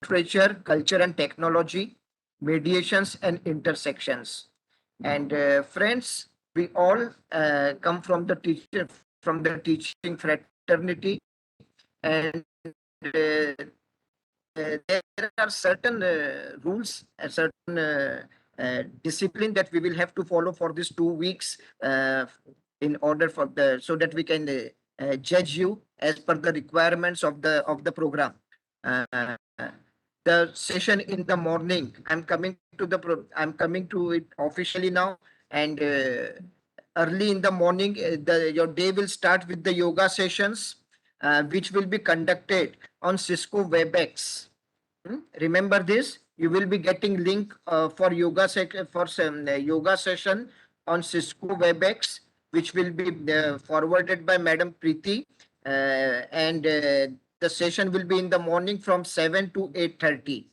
literature, culture and technology, mediations and intersections. And friends, we all come from the teaching fraternity, and there are certain rules and certain discipline that we will have to follow for these 2 weeks in order for the so that we can judge you as per the requirements of the program. Uh, the session in the morning, I'm coming to it officially now, and early in the morning, your day will start with the yoga sessions, which will be conducted on Cisco WebEx. Remember this. You will be getting link for yoga session on Cisco WebEx, which will be forwarded by Madam Preeti, and the session will be in the morning from 7 to 8:30,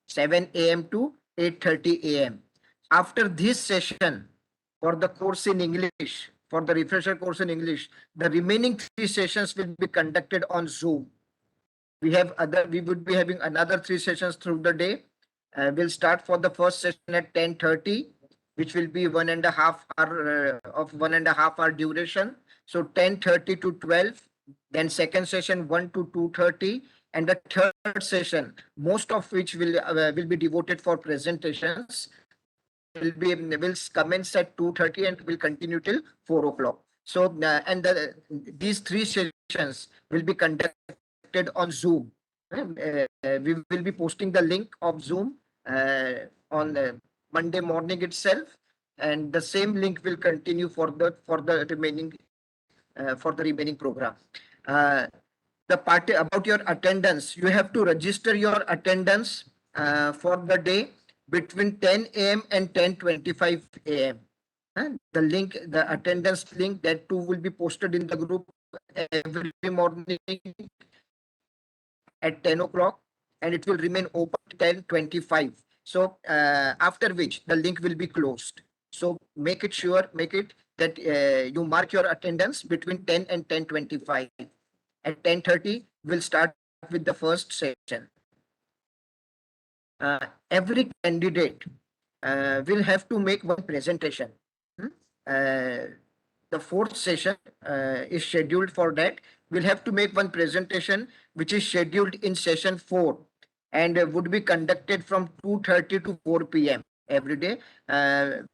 7 a.m. to 8:30 a.m. After this session, for the course in English, for the refresher course in English, the remaining 3 sessions will be conducted on Zoom. We would be having another 3 sessions through the day. We'll start for the first session at 10:30, which will be 1.5 hour of 1.5 hour duration. So 10:30 to 12. Then second session 1 to 2:30, and the third session, most of which will be devoted for presentations, will commence at 2:30 and will continue till 4 o'clock. So these 3 sessions will be conducted on Zoom. We will be posting the link of Zoom on Monday morning itself, and the same link will continue for the remaining program. Uh, the party about your attendance, you have to register your attendance for the day between 10 a.m. and 10:25 a.m. The link, the attendance link, that too will be posted in the group every morning at 10 o'clock, and it will remain open 10:25. So after which the link will be closed. So make it that you mark your attendance between 10 and 10:25. At 10:30, we'll start with the first session. Every candidate will have to make one presentation. The fourth session is scheduled for that. We'll have to make one presentation which is scheduled in session 4, and would be conducted from 2:30 to 4 p.m. every day.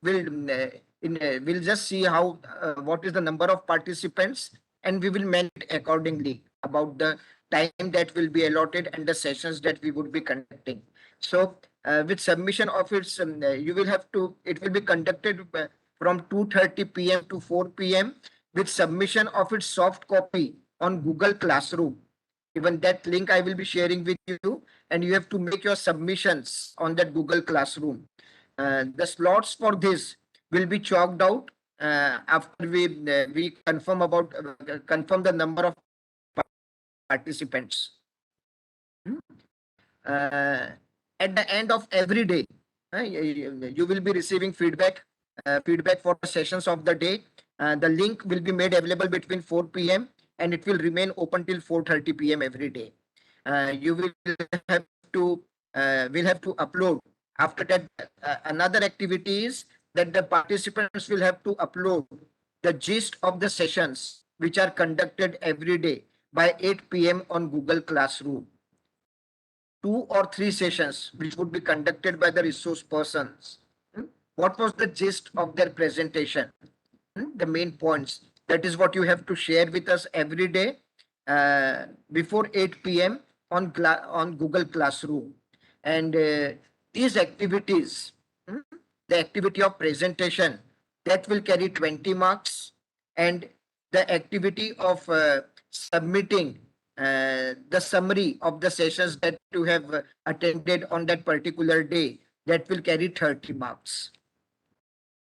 We'll just see how what is the number of participants, and we will manage accordingly about the time that will be allotted and the sessions that we would be conducting. So with submission of its, it will be conducted from 2:30 p.m. to 4 p.m. with submission of its soft copy on Google Classroom. Even that link I will be sharing with you, and you have to make your submissions on that Google Classroom. The slots for this will be chalked out after we confirm the number of participants. Uh, at the end of every day, you will be receiving feedback for the sessions of the day. The link will be made available between 4 p.m. and it will remain open till 4:30 p.m. every day. You have to will have to upload. After that, another activity is that the participants will have to upload the gist of the sessions which are conducted every day by 8 p.m. on Google Classroom. 2 or 3 sessions which would be conducted by the resource persons. What was the gist of their presentation? The main points. That is what you have to share with us every day before 8 p.m. on Google Classroom. And these activities, the activity of presentation, that will carry 20 marks, and the activity of submitting the summary of the sessions that you have attended on that particular day, that will carry 30 marks.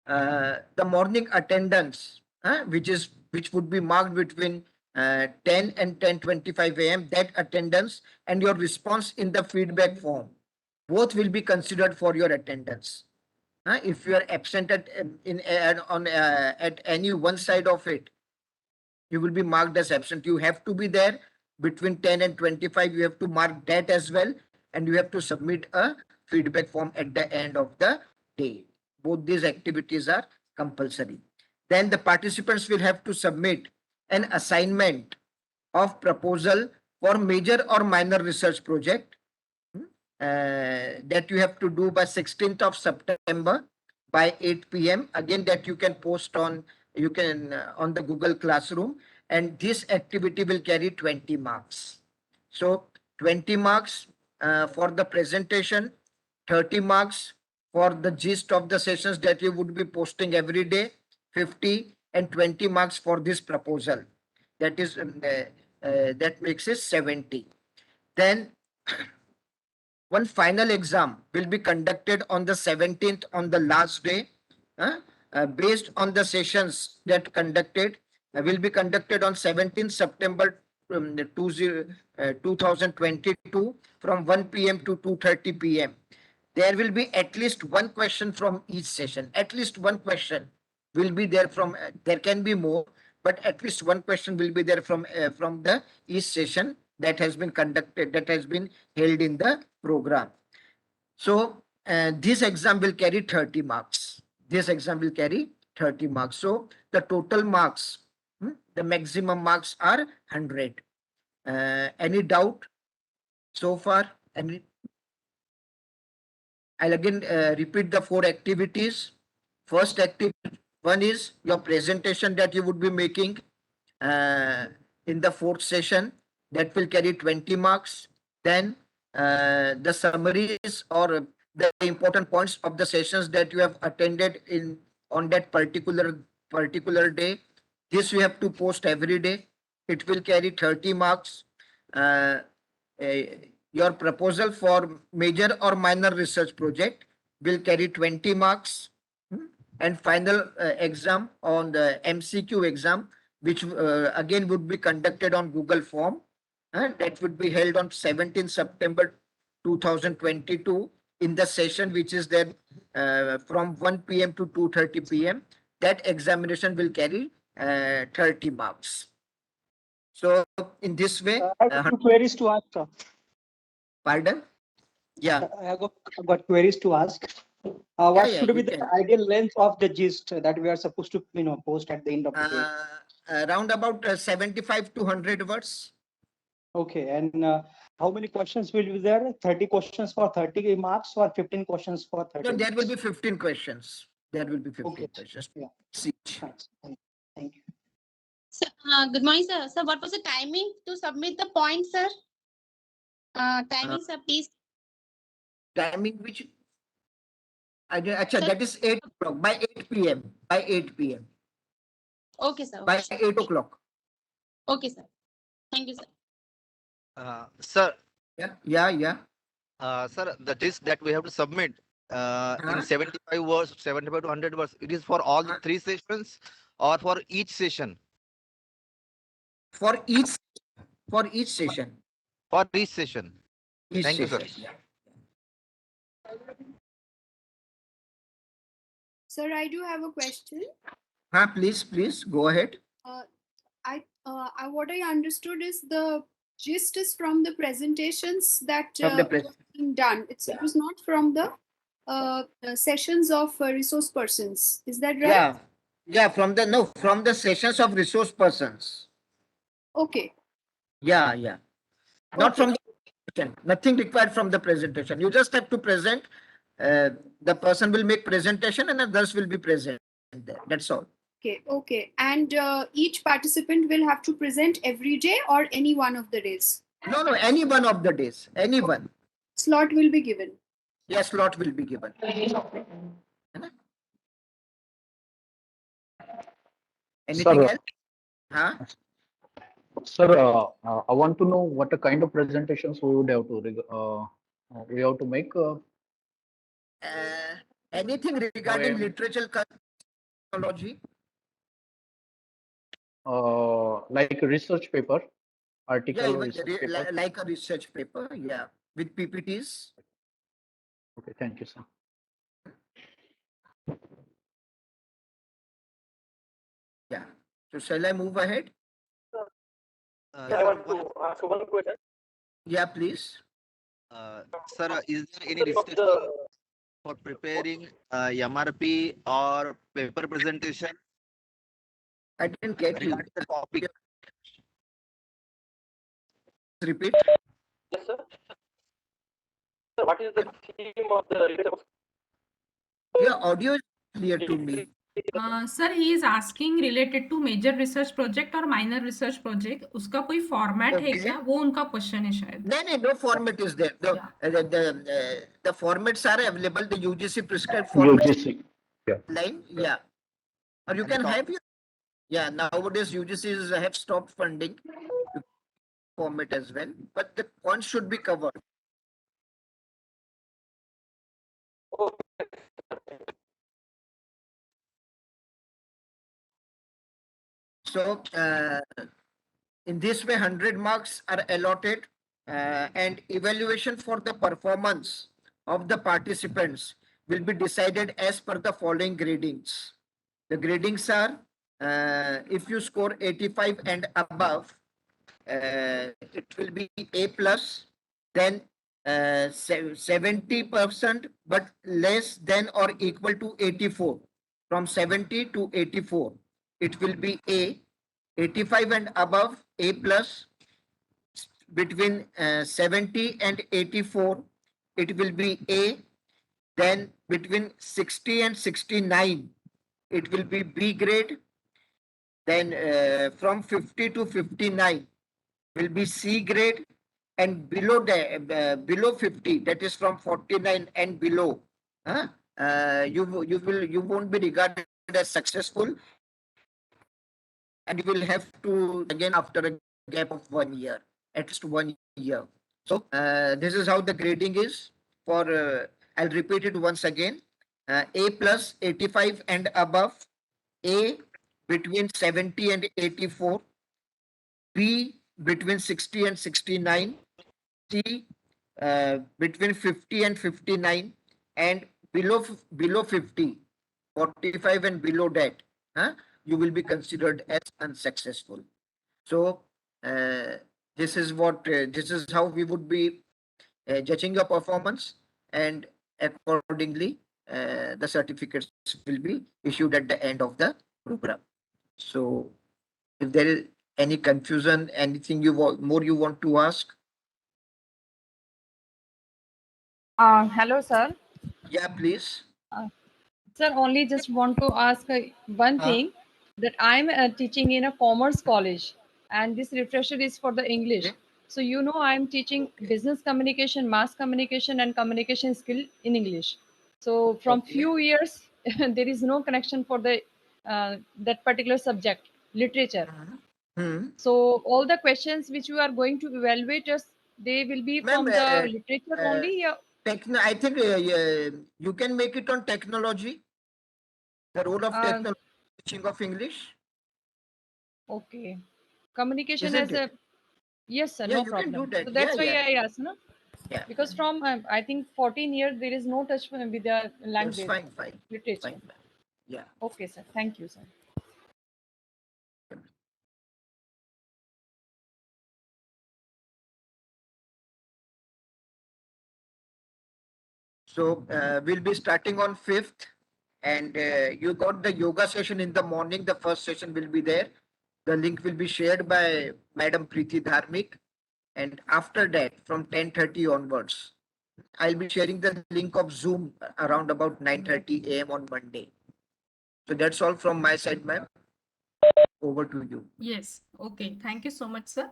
The morning attendance, which would be marked between 10 and 10:25 a.m., that attendance and your response in the feedback form, both will be considered for your attendance. If you are absent at any one side of it, you will be marked as absent. You have to be there between 10 and 25. You have to mark that as well. and you have to submit a feedback form at the end of the day. Both these activities are compulsory. Then the participants will have to submit an assignment of proposal for major or minor research project that you have to do by 16th of September by 8 p.m. Again, that you can post on on the Google Classroom, and this activity will carry 20 marks. So 20 marks for the presentation, 30 marks for the gist of the sessions that you would be posting every day, 50, and 20 marks for this proposal. That is that makes it 70. Then one final exam will be conducted on the 17th, on the last day, based on the sessions that conducted will be conducted on 17th September 2022 from 1 p.m. to 2:30 p.m. There will be at least one question from each session. At least one question will be there from. There can be more, but at least one question will be there from the each session that has been conducted, that has been held in the program. So this exam will carry 30 marks. This exam will carry 30 marks. So the total marks, the maximum marks are 100. Any doubt so far? I'll again repeat the 4 activities. First activity one is your presentation that you would be making in the 4th session, that will carry 20 marks. Then the summaries or the important points of the sessions that you have attended in on that particular day. This you have to post every day. It will carry 30 marks. Your proposal for major or minor research project will carry 20 marks. And final exam on the MCQ exam, which again would be conducted on Google Form, and that would be held on 17th September 2022 in the session which is there from 1 p.m. to 2:30 p.m. That examination will carry 30 marks. So in this way, I have 2 queries to ask, sir. Pardon? Yeah. I got queries to ask. What should be the ideal length of the gist that we are supposed to post at the end of the day? Around about 75 to 100 words. Okay, and how many questions will be there? 30 questions for 30 marks or 15 questions for 30 No, there marks? will be 15 questions. There will be 15 questions. Yeah. Thanks. Thank you. So, good morning, sir. So, what was the timing to submit the point, sir? Timing, sir, please. Timing which? Actually, that is 8 o'clock. By 8 p.m. By 8 p.m. Okay, sir. By 8 o'clock. Okay, sir. Thank you, sir. Sir. Yeah. Sir, the list that we have to submit in 75 words, 75 to 100 words, it is for all the 3 sessions or for each session? For each session. For each session. Thank you, sir. Sir, I do have a question. Please go ahead. What I understood is the gist is from the presentations that were being done. It was not from the sessions of resource persons. Is that right? Yeah. From the sessions of resource persons. Okay. Yeah. Not from the presentation. Nothing required from the presentation. You just have to present. The person will make presentation and others will be present there. That's all. Okay. And each participant will have to present every day or any one of the days? No, any one of the days. Any one. Slot will be given. Yes, slot will be given. Anything else? Sir, I want to know what the kind of presentations we would have to make. Anything regarding literature technology? Like a research paper, article. Yeah, like a research paper. Yeah, with PPTs. Okay, thank you, sir. Yeah. So shall I move ahead? I want to ask one question. Yeah, please. Sir, is there any restriction for preparing MRP or paper presentation I didn't get you. regarding the topic? Repeat. Yes, sir. Sir, what is the theme of the Your audio is clear to me. Sir he is asking related to major research project और minor research project उसका कोई format है Okay. क्या वो उनका question है शायद No format is there. Yeah. The formats are available. The UGC prescribed format UGC. line. Yeah. Or you can have your, yeah, nowadays UGCs have stopped funding format as well, but the points should be covered. So in this way, 100 marks are allotted and evaluation for the performance of the participants will be decided as per the following gradings. The gradings are if you score 85 and above, it will be A plus, then 70%, but less than or equal to 84. From 70 to 84, it will be A. 85 and above, A plus. Between 70 and 84, it will be A. Then between 60 and 69, it will be B grade. Then from 50 to 59 will be C grade, and below the below 50, that is from 49 and below, you won't be regarded as successful, and you will have to again after a gap of 1 year, at least 1 year. So this is how the grading is for. I'll repeat it once again. A plus 85 and above, A between 70 and 84, B between 60 and 69, C between 50 and 59, and below 50, 45 and below that, you will be considered as unsuccessful. So this is how we would be judging your performance, and accordingly the certificates will be issued at the end of the program. So if there is any confusion, anything you want to ask? Hello, sir. Yeah, please. Sir, only just want to ask one thing, that I'm teaching in a commerce college, and this refresher is for the English. Okay. So I'm teaching business communication, mass communication, and communication skill in English. So from Okay. few years, there is no connection for the that particular subject, literature. So all the questions which you are going to evaluate us, they will be Ma'am, from the literature only. Yeah. I think you can make it on technology. The role of technology teaching of English. Okay. Communication Isn't as a it? yes, sir. Yeah, No you problem. can do that. So that's why Yeah. I asked, no? Yeah. Because from I think 14 years there is no touch with the That's language fine. literature. Fine. Yeah. Okay, sir. Thank you, sir. So we'll be starting on 5th, and you got the yoga session in the morning. The first session will be there. The link will be shared by Madam Preeti Dharmik, and after that, from 10:30 onwards, I'll be sharing the link of Zoom around about 9:30 a.m. on Monday. So that's all from my side, ma'am. Over to you. Yes. Okay. Thank you so much, sir.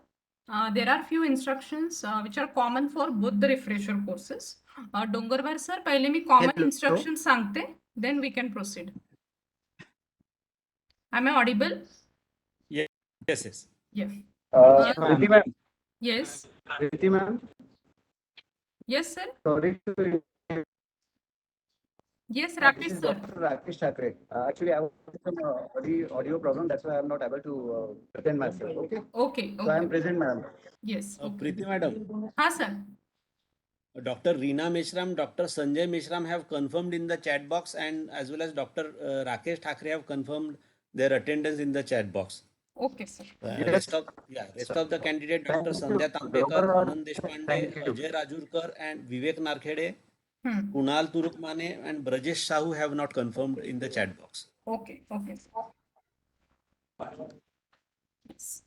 There are few instructions which are common for both the refresher courses. Dongarwar sir, पहले मी common Hello. instructions सांगते, then we can proceed. Am I audible? Yes. Yes. Preeti ma'am. Yes. Preeti ma'am. Yes, sir. Sorry to Yes, This Rakesh is sir. Dr. Rakesh Thakre. Actually, I have some audio problem. That's why I'm not able to attend myself. Okay. Okay. So I am Okay. present, madam. Yes. Okay. Preeti madam, हाँ sir. Dr. Reena Meshram, Dr. Sanjay Meshram have confirmed in the chat box, and as well as Dr. Rakesh Thakre have confirmed their attendance in the chat box. Okay, sir. Rest of the candidate, Dr. Sandhya Tampekar, Anand Deshpande, Ajay Rajurkar, and Vivek Narkhede, Kunal Turukmane, and Brajesh Sahu have not confirmed in the chat box. Okay. Yes.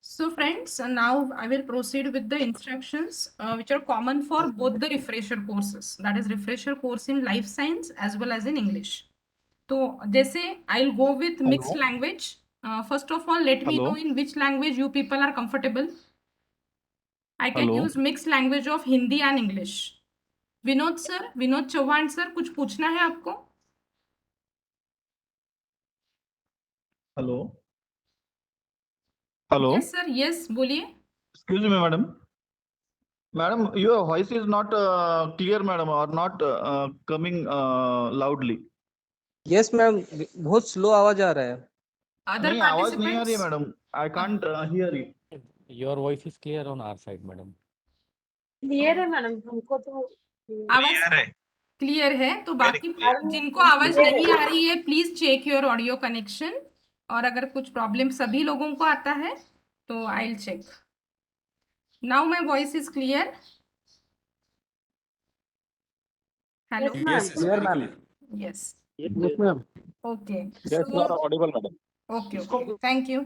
So friends, now I will proceed with the instructions which are common for both the refresher courses. That is refresher course in life science as well as in English. So जैसे I'll go with mixed language. First of all, let me know in which language you people are comfortable. I can use mixed language of Hindi and English. Vinod sir, Vinod Chauhan sir, कुछ पूछना है आपको? Hello hello Yes sir, yes, बोलिए. Excuse me, madam. Madam, your voice is not clear, madam, or not coming loudly. Yes ma'am, बहुत slow आवाज आ रहा है. Other नहीं, आवाज नहीं आ रही है, participants? madam. I can't hear you. Your voice is clear on our side, madam. Clear है मैडम, हमको तो आवाज क्लियर है. तो बाकी जिनको आवाज नहीं आ रही है, please check your audio connection. और अगर कुछ प्रॉब्लम सभी लोगों को आता है तो I will check. Now my voice is clear. Hello. Yes. Yes, ma'am. Okay. Yes, you are audible, madam. Okay, thank you.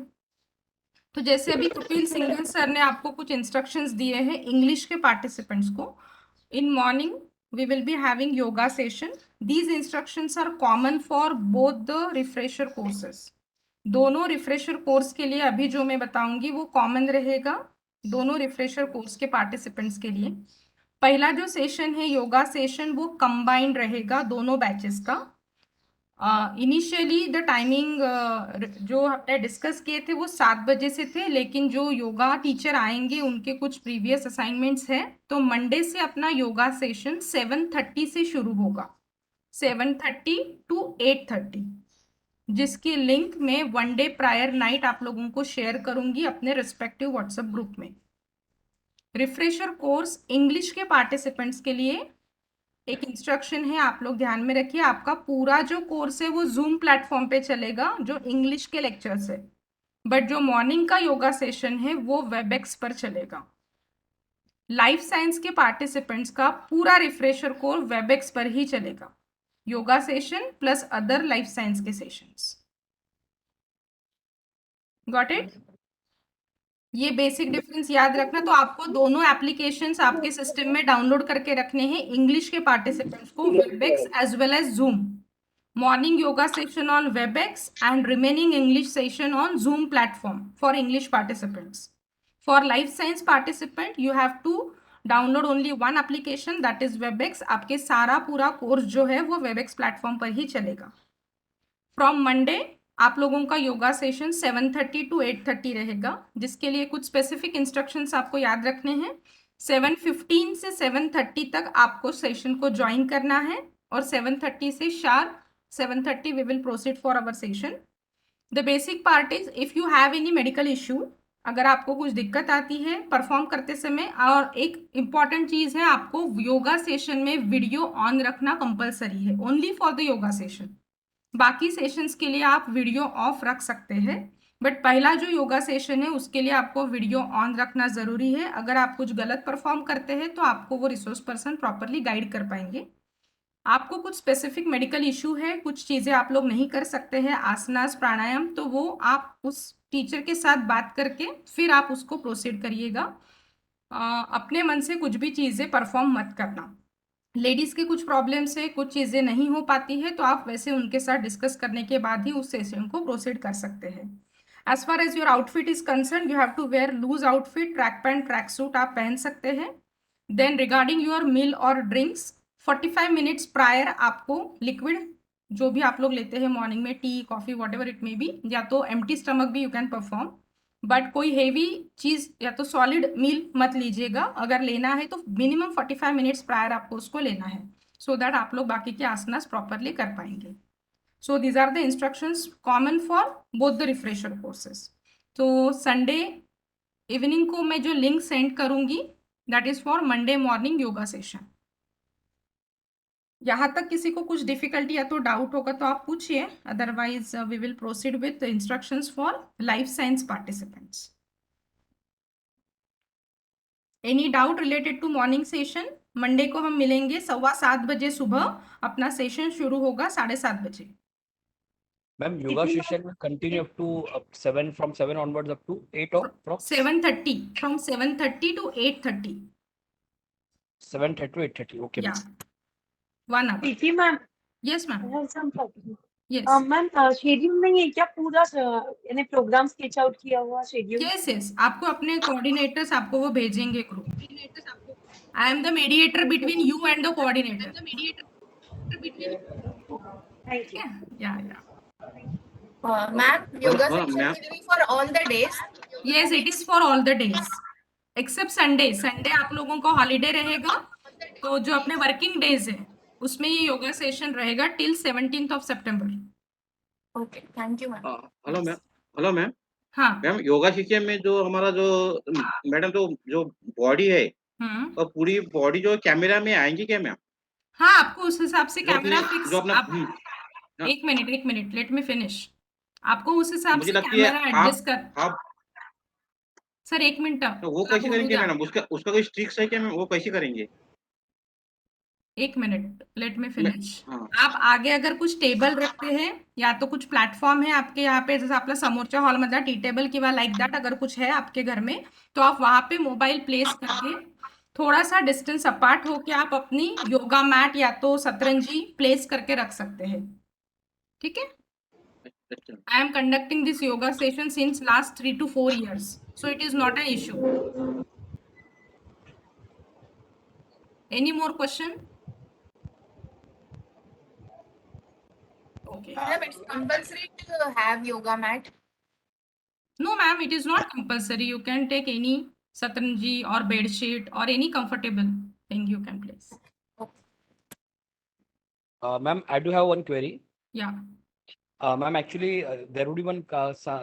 तो जैसे अभी कपिल सिंघल सर ने आपको कुछ इंस्ट्रक्शंस दिए हैं इंग्लिश के पार्टिसिपेंट्स को. In morning we will be having yoga session. These instructions are common for both the refresher courses. दोनों रिफ्रेशर कोर्स के लिए अभी जो मैं बताऊंगी वो कॉमन रहेगा दोनों रिफ्रेशर कोर्स के पार्टिसिपेंट्स के लिए. पहला जो सेशन है योगा सेशन वो कंबाइंड रहेगा दोनों बैचेस का. इनिशियली द टाइमिंग जो हमने डिस्कस किए थे वो 7 बजे से थे, लेकिन जो योगा टीचर आएंगे उनके कुछ प्रीवियस असाइनमेंट्स हैं, तो मंडे से अपना योगा सेशन 7:30 से शुरू होगा. 7:30 to 8:30, जिसकी लिंक मैं 1 डे प्रायर नाइट आप लोगों को शेयर करूंगी अपने रिस्पेक्टिव व्हाट्सएप ग्रुप में. रिफ्रेशर कोर्स इंग्लिश के पार्टिसिपेंट्स के लिए एक इंस्ट्रक्शन है, आप लोग ध्यान में रखिए. आपका पूरा जो कोर्स है वो जूम प्लेटफॉर्म पे चलेगा जो इंग्लिश के लेक्चर्स है, बट जो मॉर्निंग का योगा सेशन है वो वेबएक्स पर चलेगा. लाइफ साइंस के पार्टिसिपेंट्स का पूरा रिफ्रेशर कोर्स वेबएक्स पर ही चलेगा. Yoga session plus other life science के सेशंस. Got it? ये बेसिक डिफरेंस याद रखना. तो आपको दोनों एप्लीकेशंस आपके सिस्टम में डाउनलोड करके रखने हैं इंग्लिश के पार्टिसिपेंट्स को, Webex as well as Zoom. Morning yoga session on Webex and remaining English session on Zoom platform for English participants. For life science participant you have to download only one application, that is Webex. आपके सारा पूरा course जो है वो Webex platform पर ही चलेगा. From Monday आप लोगों का योगा सेशन 7:30 to 8:30 रहेगा, जिसके लिए कुछ स्पेसिफिक इंस्ट्रक्शंस आपको याद रखने हैं. 7:15 से 7:30 तक आपको सेशन को ज्वाइन करना है और 7:30 से sharp 7:30 we will proceed for our session. The basic part is if you have any medical issue, अगर आपको कुछ दिक्कत आती है परफॉर्म करते समय, और एक इम्पॉर्टेंट चीज है आपको योगा सेशन में वीडियो ऑन रखना कंपलसरी है, only for the yoga session. बाकी सेशंस के लिए आप वीडियो ऑफ रख सकते हैं, बट पहला जो योगा सेशन है उसके लिए आपको वीडियो ऑन रखना ज़रूरी है. अगर आप कुछ गलत परफॉर्म करते हैं तो आपको वो रिसोर्स पर्सन प्रॉपरली गाइड कर पाएंगे. आपको कुछ स्पेसिफिक मेडिकल इशू है, कुछ चीज़ें आप लोग नहीं कर सकते हैं, आसनास प्राणायाम, तो वो आप उस टीचर के साथ बात करके फिर आप उसको प्रोसीड करिएगा. अपने मन से कुछ भी चीज़ें परफॉर्म मत करना. लेडीज़ के कुछ प्रॉब्लम से कुछ चीज़ें नहीं हो पाती है तो आप वैसे उनके साथ डिस्कस करने के बाद ही उस सेशन को प्रोसीड कर सकते हैं. As far as your outfit is concern, you have to wear loose outfit, track pants, track suit आप पहन सकते हैं. देन रिगार्डिंग योर मील और ड्रिंक्स, 45 मिनट्स प्रायर आपको लिक्विड जो भी आप लोग लेते हैं मॉर्निंग में, tea coffee whatever it may be, या तो एम्प्टी स्टमक भी यू कैन परफॉर्म, बट कोई हेवी चीज़ या तो सॉलिड मील मत लीजिएगा. अगर लेना है तो मिनिमम 45 मिनट्स प्रायर आपको उसको लेना है, सो दैट आप लोग बाकी के आसनास प्रॉपरली कर पाएंगे. So these are the instructions common for both the refresher courses. तो संडे इवनिंग को मैं जो लिंक सेंड करूंगी that is for Monday morning yoga session. यहाँ तक किसी को कुछ डिफिकल्टी या तो डाउट होगा तो आप पूछिए, otherwise we will proceed with instructions for life science participants. Any doubt related to morning session? Monday को हम मिलेंगे 7:15 बजे सुबह, अपना सेशन शुरू होगा 7:30 बजे। Ma'am, yoga session will continue up to 7 from 7 onwards up to 8 or from 7:30, from 7:30 to 8:30. 7:30 to 8:30. Okay. Yeah, 1 hour. Preeti ma'am, Yes, ma'am. Yes. Ma'am schedule नहीं है क्या पूरा यानी प्रोग्राम स्केच आउट किया हुआ शेड्यूल? Yes, yes. आपको अपने coordinators आपको वो भेजेंगे group. I am the mediator between you and the coordinator. Thank you. Yeah. Ma'am, yoga session will be for all the days. Yes, it is for all the days except Sunday. Sunday आप लोगों को holiday रहेगा, तो जो अपने working days है उसमें ये योगा सेशन रहेगा till 17th of September. Okay, thank you, ma'am. Hello ma'am, hello ma'am. हाँ मैम, योगा शिक्षा में जो हमारा जो मैडम जो बॉडी है, तो पूरी बॉडी जो कैमरा में आएंगी क्या मैम? हाँ, आपको उस हिसाब से जो कैमरा अपने फिक्स। जो अपना आप एक मिनट लेट मी फिनिश। आपको उस हिसाब मुझे से लगती है कैमरा एडजस्ट कर। आप सर एक मिनट, तो वो कैसे करेंगे मैडम? उसका कोई ट्रिक्स है क्या मैम? वो कैसे करेंगे? एक मिनट लेट मी फिनिश। हाँ। आप आगे अगर कुछ टेबल रखते हैं या तो कुछ प्लॅटफॉर्म है आपके यहाँ पे, जसं आपल्या समोरच्या हॉलमधला टी टेबल किंवा लाइक दैट अगर कुछ है आपके घर में, तो आप वहां पे मोबाइल प्लेस करके थोड़ा सा डिस्टेंस अपार्ट होके आप अपनी योगा मैट या तो सतरंजी प्लेस करके रख सकते हैं। ठीक है? I am conducting this yoga session since last 3 to 4 years, so it is not an issue. Any more question? Okay. Ma'am, it's compulsory to have yoga mat. No, ma'am, it is not compulsory. You can take any satranji or bed sheet or any comfortable thing you can place. Ma'am, I do have one query. Yeah. Ma'am, actually, there would be one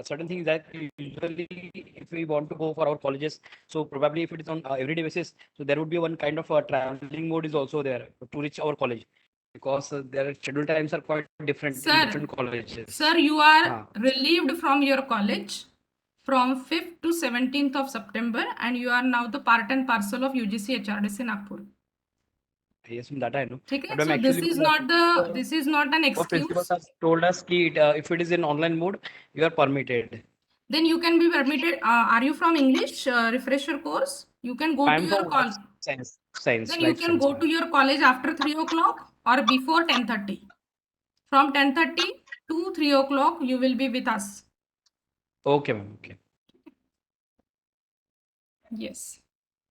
certain thing that usually if we want to go for our colleges, so probably if it is on everyday basis, so there would be one kind of traveling mode is also there to reach our college, because their schedule times are quite different in Sir, different colleges. Sir, you are relieved from your college from 5th to 17th of September, and you are now the part and parcel of UGC HRDC Nagpur. Yes, that I know. ठीक है? But So ma'am, this actually, is not an our excuse. principals have told us that if it is in online mode, you are permitted. Then you can be permitted. Are you from English refresher course? You can go to I'm your from college. science. Then you Life can science, go ma'am. to your college after 3 o'clock or before 10:30. From 10:30 to 3 o'clock, you will be with us. Okay, ma'am. Okay. Yes.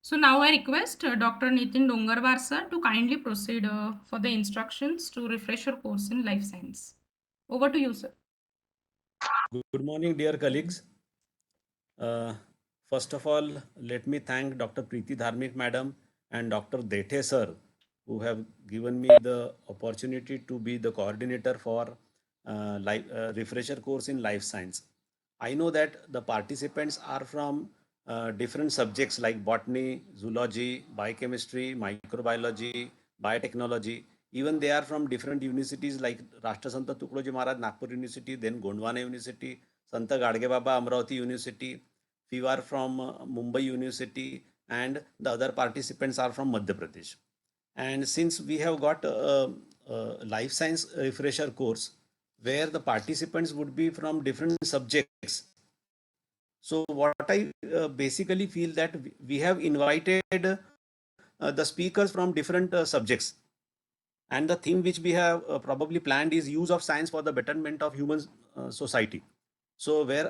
So now I request Dr. Nitin Dongarwar sir to kindly proceed for the instructions to refresher course in life science. Over to you, sir. Good morning, dear colleagues. First of all, let me thank Dr. Preeti Dharmik madam and Dr. Dethe sir, who have given me the opportunity to be the coordinator for refresher course in life science. I know that the participants are from different subjects like botany, zoology, biochemistry, microbiology, biotechnology. Even they are from different universities like Rashtrasanta Tukloji Maharaj Nagpur University, then Gondwana University, Santa Gadge Baba Amravati University. Few are from Mumbai University, and the other participants are from Madhya Pradesh. And since we have got a life science refresher course where the participants would be from different subjects, so what I basically feel that we have invited the speakers from different subjects, and the theme which we have probably planned is use of science for the betterment of human society. So where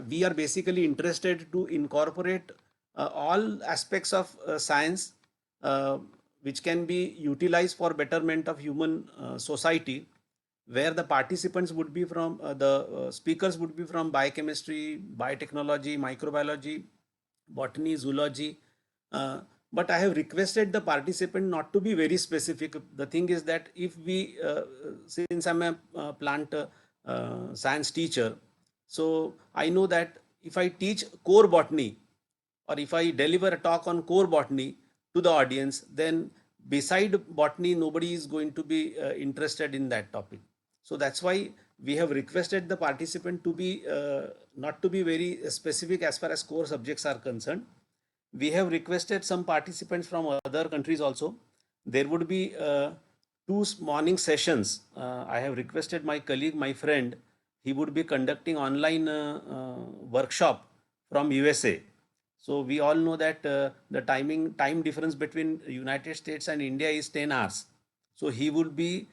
we are basically interested to incorporate all aspects of science which can be utilized for betterment of human society, where the participants would be from, the speakers would be from biochemistry, biotechnology, microbiology, botany, zoology. But I have requested the participant not to be very specific. The thing is that if we, since I'm a plant science teacher, so I know that if I teach core botany or if I deliver a talk on core botany to the audience, then beside botany, nobody is going to be interested in that topic. So that's why we have requested the participant to be not to be very specific as far as core subjects are concerned. We have requested some participants from other countries also. There would be 2 morning sessions. I have requested my colleague, my friend, he would be conducting online workshop from USA. So we all know that the time difference between United States and India is 10 hours. So he would be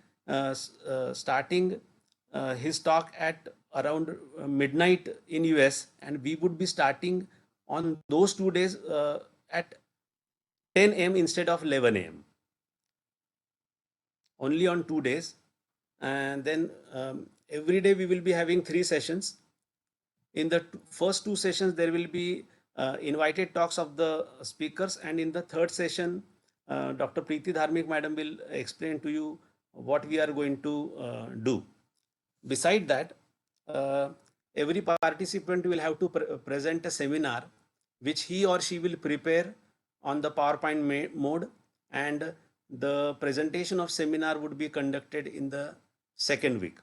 starting his talk at around midnight in US, and we would be starting on those 2 days at 10 a.m. instead of 11 a.m. Only on 2 days. And then every day we will be having 3 sessions. In the first 2 sessions, there will be invited talks of the speakers, and in the third session, Dr. Preeti Dharmik madam will explain to you what we are going to do. Beside that, every participant will have to present a seminar which he or she will prepare on the PowerPoint mode, and the presentation of seminar would be conducted in the second week.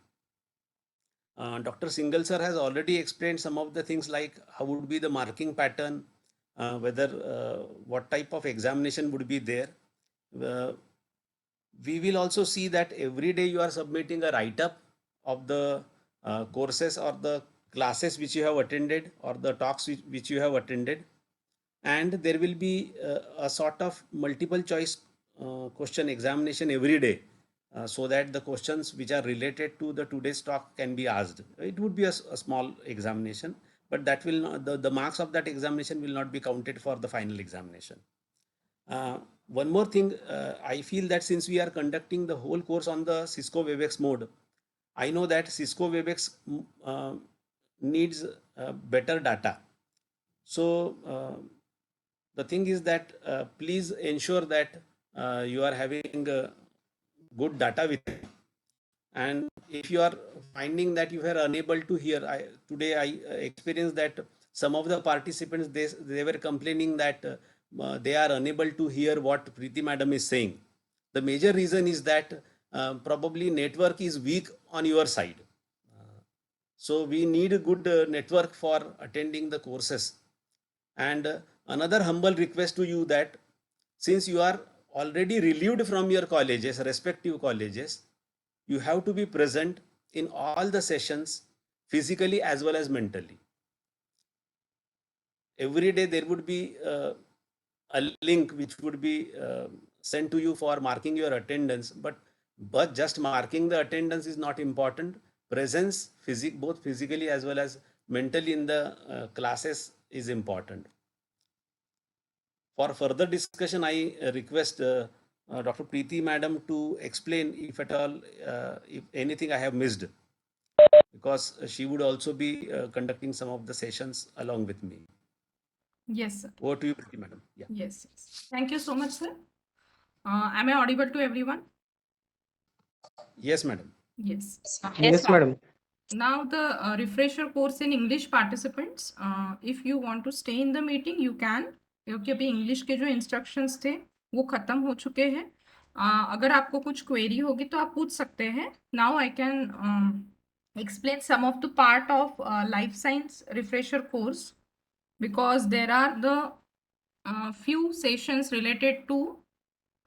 Dr. Singhal sir has already explained some of the things, like how would be the marking pattern, whether what type of examination would be there. We will also see that every day you are submitting a write-up of the courses or the classes which you have attended or the talks which you have attended, and there will be a sort of multiple choice question examination every day. So that the questions which are related to the today's talk can be asked. It would be a small examination, but that will not, the marks of that examination will not be counted for the final examination. One more thing, I feel that since we are conducting the whole course on the Cisco WebEx mode, I know that Cisco WebEx needs better data. So the thing is that please ensure that you are having good data with you. And if you are finding that you are unable to hear, today I experienced that some of the participants, they were complaining that they are unable to hear what Preeti madam is saying. The major reason is that probably network is weak on your side. So we need a good network for attending the courses. And another humble request to you, that since you are already relieved from your colleges, respective colleges, you have to be present in all the sessions physically as well as mentally. Every day there would be a link which would be sent to you for marking your attendance, but just marking the attendance is not important. Presence, both physically as well as mentally in the classes is important. For further discussion, I request Dr. Preeti madam to explain, if at all, if anything I have missed, because she would also be conducting some of the sessions along with me. Yes, sir. Over to you, Preeti madam. Yeah. Yes. Thank you so much, sir. Am I audible to everyone? Yes, madam. Yes. Yes, madam. Now the refresher course in English participants, if you want to stay in the meeting, you can, क्योंकि अभी English के जो instructions थे वो खत्म हो चुके हैं. अगर आपको कुछ क्वेरी होगी तो आप पूछ सकते हैं. Now I can explain some of the part of life science refresher course, because there are the few sessions related to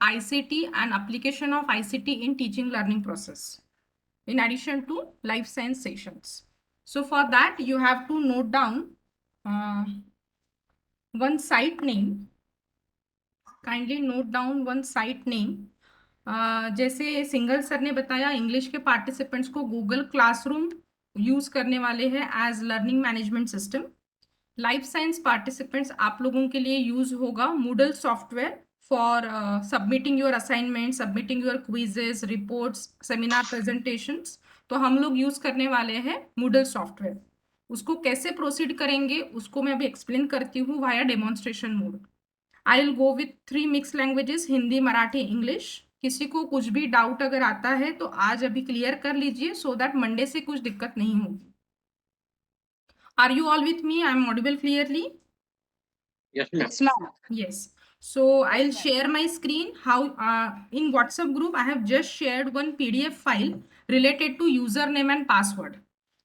ICT and application of ICT in teaching learning process, in addition to life science sessions. So for that, you have to note down one site name. Kindly note down one site name. जैसे single sir ने बताया, English के participants को Google classroom use करने वाले हैं as learning management system. Life science participants आप लोगों के लिए यूज होगा Moodle software for submitting your assignment, submitting your quizzes, reports, seminar presentations. तो हम लोग यूज करने वाले हैं मूडल सॉफ्टवेयर. उसको कैसे प्रोसीड करेंगे उसको मैं अभी एक्सप्लेन करती हूँ via demonstration mode. I will go with 3 mix languages, Hindi, Marathi, English. किसी को कुछ भी डाउट अगर आता है तो आज अभी क्लियर कर लीजिए, सो दैट मंडे से कुछ दिक्कत नहीं होगी. Are you all with me? I am audible clearly? Yes, ma'am. Yes. So I'll share my screen. How in WhatsApp group I have just shared one PDF file related to username and password.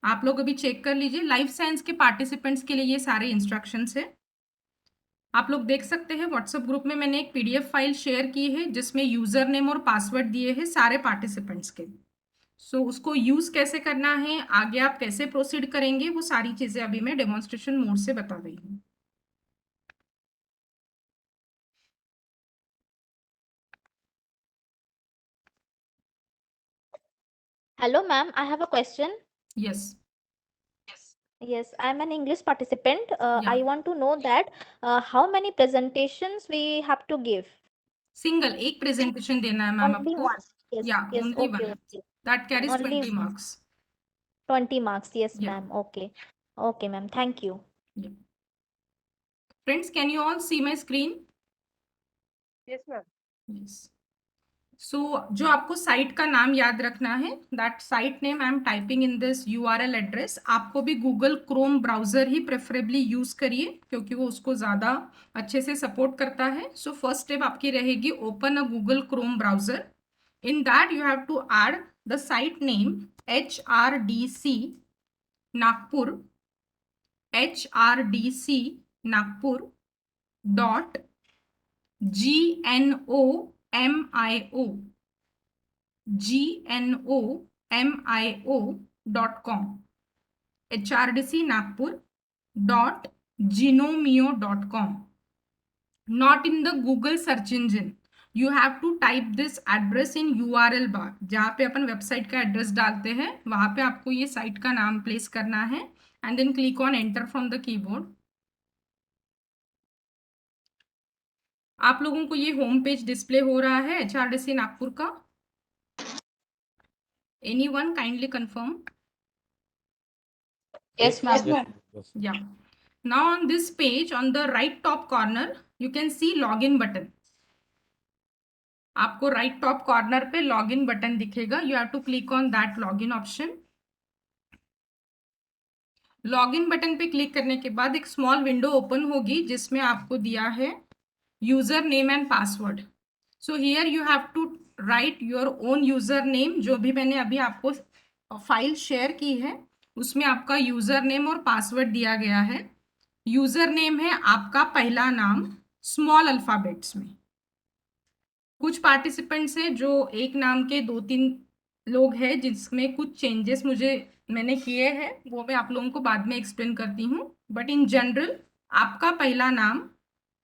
आप लोग अभी check कर लीजिए. Life science के participants के लिए ये सारे इंस्ट्रक्शंस है. आप लोग देख सकते हैं व्हाट्सएप ग्रुप में मैंने एक PDF फाइल शेयर की है जिसमें यूजर नेम और पासवर्ड दिए हैं सारे पार्टिसिपेंट्स के. सो उसको यूज कैसे करना है, आगे आप कैसे प्रोसीड करेंगे, वो सारी चीजें अभी मैं डेमोन्स्ट्रेशन मोड से बता रही हूँ. Hello, ma'am. I have a question. Yes. Yes, I'm an English participant. Yeah. I want to know that how many presentations we have to give. Single एक प्रेजेंटेशन देना है मैम Only आपको. one. Yes. Yeah, Yes. only Okay. one. Okay. That carries Only 20 marks. 20 marks. Yes, Yeah. ma'am. Okay. Okay, ma'am. Thank you. Yeah. Friends, can you all see my screen? Yes, ma'am. Yes. So जो आपको site का नाम याद रखना है, that site name I am typing in this URL address. आपको भी Google Chrome browser ही preferably use करिए क्योंकि वो उसको ज्यादा अच्छे से सपोर्ट करता है. सो फर्स्ट स्टेप आपकी रहेगी open a Google Chrome browser. In that you have to add the site name HRDC Nagpur, HRDC Nagpur dot gnomio.com, HRDC Nagpur dot gnomio.com. Not in the Google search engine. You have to type this address in URL bar. जहाँ पे अपन website का address डालते हैं वहां पे आपको ये site का नाम प्लेस करना है and then click on enter from the keyboard. आप लोगों को ये होम पेज डिस्प्ले हो रहा है HRDC नागपुर का. Anyone kindly confirm? Yes, ma'am. Yeah. Now on this page, on the right top corner, you can see login button. आपको right top corner पे लॉगिन बटन दिखेगा. You have to click on that login option. Login button पे click करने के बाद एक small window open होगी जिसमें आपको दिया है user name and password. So here you have to write your own user name. जो भी मैंने अभी आपको फाइल शेयर की है उसमें आपका यूजर नेम और पासवर्ड दिया गया है. यूजर नेम है आपका पहला नाम स्मॉल अल्फाबेट्स में. कुछ पार्टिसिपेंट्स हैं जो एक नाम के 2-3 लोग हैं जिसमें कुछ चेंजेस मैंने किए हैं, वो मैं आप लोगों को बाद में एक्सप्लेन करती हूँ. बट इन जनरल आपका पहला नाम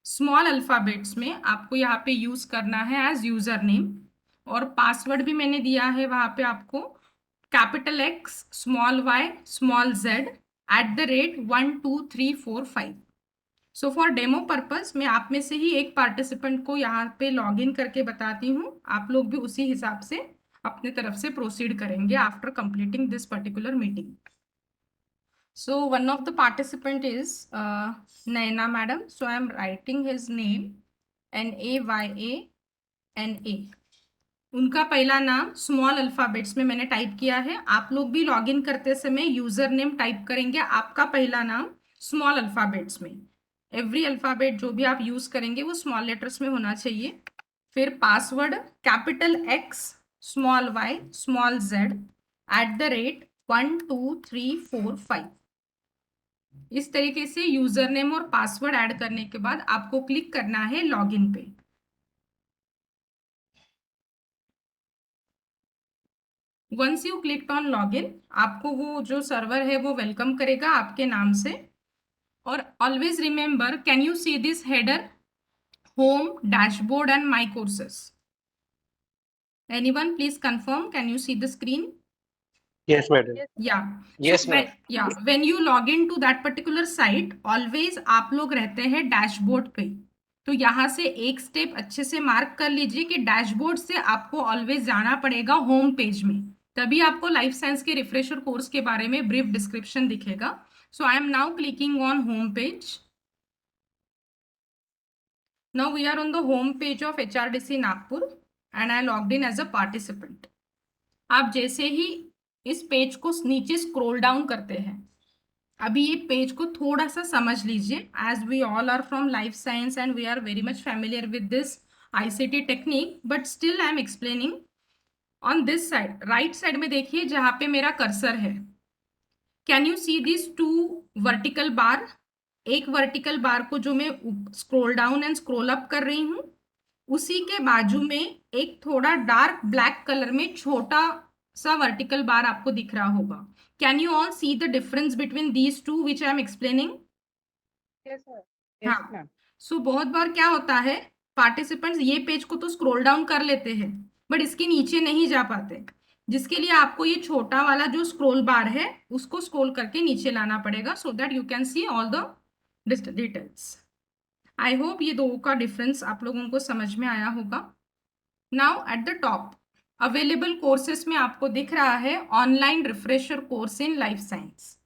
स्मॉल अल्फाबेट्स में आपको यहाँ पे यूज करना है एज यूजर नेम. और पासवर्ड भी मैंने दिया है वहाँ पे आपको capital X small y small z @12345. So for demo purpose मैं आप में से ही एक पार्टिसिपेंट को यहाँ पे लॉग इन करके बताती हूँ. आप लोग भी उसी हिसाब से अपने तरफ से प्रोसीड करेंगे after completing this particular meeting. So one of the participant is Naina madam. So I am writing his name NAYANA. उनका पहला नाम स्मॉल अल्फाबेट्स में मैंने टाइप किया है. आप लोग भी लॉग इन करते समय यूजर नेम टाइप करेंगे आपका पहला नाम स्मॉल अल्फाबेट्स में. एवरी अल्फाबेट जो भी आप यूज करेंगे वो स्मॉल लेटर्स में होना चाहिए. फिर password capital X small y small z @12345. इस तरीके से यूजर नेम और पासवर्ड ऐड करने के बाद आपको क्लिक करना है लॉगिन पे. Once you clicked on login आपको वो जो सर्वर है वो वेलकम करेगा आपके नाम से. और always remember, can you see this header home dashboard and my courses? Anyone please confirm, can you see the screen? Yes, madam. Yeah. Yes, So ma'am. when you log into that particular site, always आप लोग रहते हैं dashboard पे. तो यहाँ से एक step अच्छे से मार्क कर लीजिए कि डैशबोर्ड से आपको ऑलवेज जाना पड़ेगा होम पेज में. तभी आपको लाइफ साइंस के रिफ्रेशर कोर्स के बारे में ब्रीफ डिस्क्रिप्शन दिखेगा. So I am now clicking on home page. Now we are on the home page of HRDC Nagpur and I logged in as a participant. आप जैसे ही इस page को नीचे स्क्रॉल डाउन करते हैं अभी ये पेज को थोड़ा सा समझ लीजिए, as we all are from life science and we are very much familiar with this ICT technique, but still I am explaining on this side. Right side में देखिए जहां पे मेरा कर्सर है, can you see this 2 vertical bar? एक vertical bar को जो मैं scroll down and scroll up कर रही हूं, उसी के बाजू में एक थोड़ा डार्क ब्लैक कलर में छोटा सा वर्टिकल बार आपको दिख रहा होगा। Can you all see the difference between these two which I am explaining? हाँ, सो बहुत बार क्या होता है, पार्टिसिपेंट्स ये पेज को तो स्क्रॉल डाउन कर लेते हैं बट इसके नीचे नहीं जा पाते, जिसके लिए आपको ये छोटा वाला जो स्क्रॉल बार है उसको स्क्रॉल करके नीचे लाना पड़ेगा, so that you can see all the details. I hope ये दो का डिफरेंस आप लोगों को समझ में आया होगा। Now at the top available courses में आपको दिख रहा है online refresher course in life science.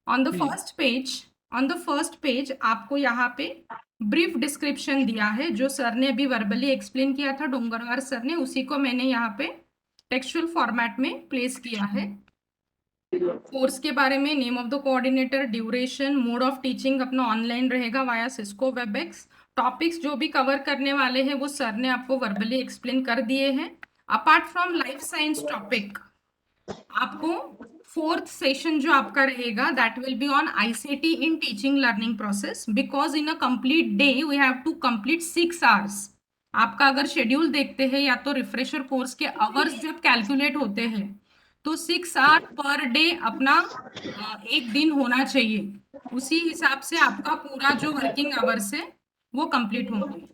On the first page आपको यहाँ पे ब्रीफ डिस्क्रिप्शन दिया है, जो सर ने अभी वर्बली एक्सप्लेन किया था, डोंगरवार सर ने, उसी को मैंने यहाँ पे टेक्सचुअल फॉर्मेट में प्लेस किया है। कोर्स के बारे में name of the coordinator, duration, mode of teaching अपना ऑनलाइन रहेगा वाया सिस्को वेबएक्स। टॉपिक्स जो भी कवर करने वाले हैं वो सर ने आपको वर्बली एक्सप्लेन कर दिए हैं। Apart from life science topic, आपको 4th सेशन जो आपका रहेगा that will be on ICT in teaching learning process, because in a complete day we have to complete 6 hours. आपका अगर शेड्यूल देखते हैं या तो रिफ्रेशर कोर्स के आवर्स जब कैलकुलेट होते हैं तो 6 आवर पर डे अपना एक दिन होना चाहिए, उसी हिसाब से आपका पूरा जो वर्किंग आवर्स है वो कंप्लीट होंगे।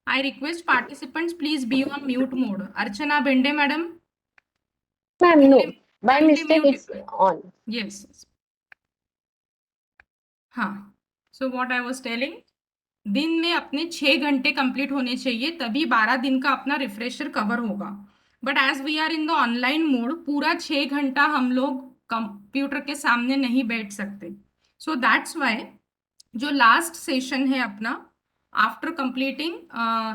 I request participants please be on mute mode. Archana Bende madam? Ma'am, no. By mistake, it's on. Yes. हाँ, so what I was telling, दिन में अपने 6 घंटे कंप्लीट होने चाहिए, तभी 12 दिन का अपना रिफ्रेशर कवर होगा। But as we are in the online mode, पूरा 6 घंटा हम लोग कंप्यूटर के सामने नहीं बैठ सकते। सो दैट्स वाई जो लास्ट सेशन है अपना after completing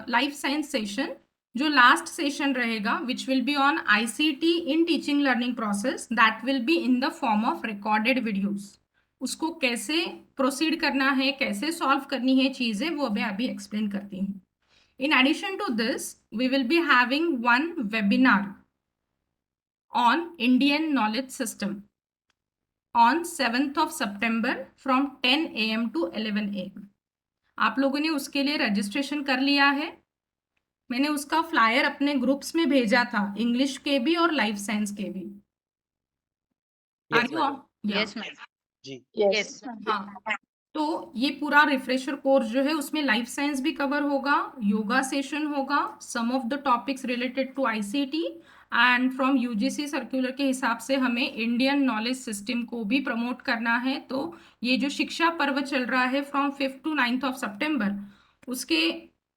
life science session, जो लास्ट सेशन रहेगा which will be on ICT in teaching learning process, that will be in the form of recorded videos. उसको कैसे प्रोसीड करना है, कैसे सॉल्व करनी है चीजें, वो मैं अभी एक्सप्लेन करती हूँ। In addition to this we will be having 1 webinar on Indian knowledge system on 7th of September from 10 AM to 11 AM। आप लोगों ने उसके लिए रजिस्ट्रेशन कर लिया है? मैंने उसका फ्लायर अपने ग्रुप्स में भेजा था, इंग्लिश के भी और लाइफ साइंस के भी। Yes. हाँ, तो ये पूरा रिफ्रेशर कोर्स जो है उसमें लाइफ साइंस भी कवर होगा, योगा सेशन होगा, some of the topics related to ICT, and from UGC circular के हिसाब से हमें इंडियन नॉलेज सिस्टम को भी प्रमोट करना है। तो ये जो शिक्षा पर्व चल रहा है from 5th to 9th of September, उसके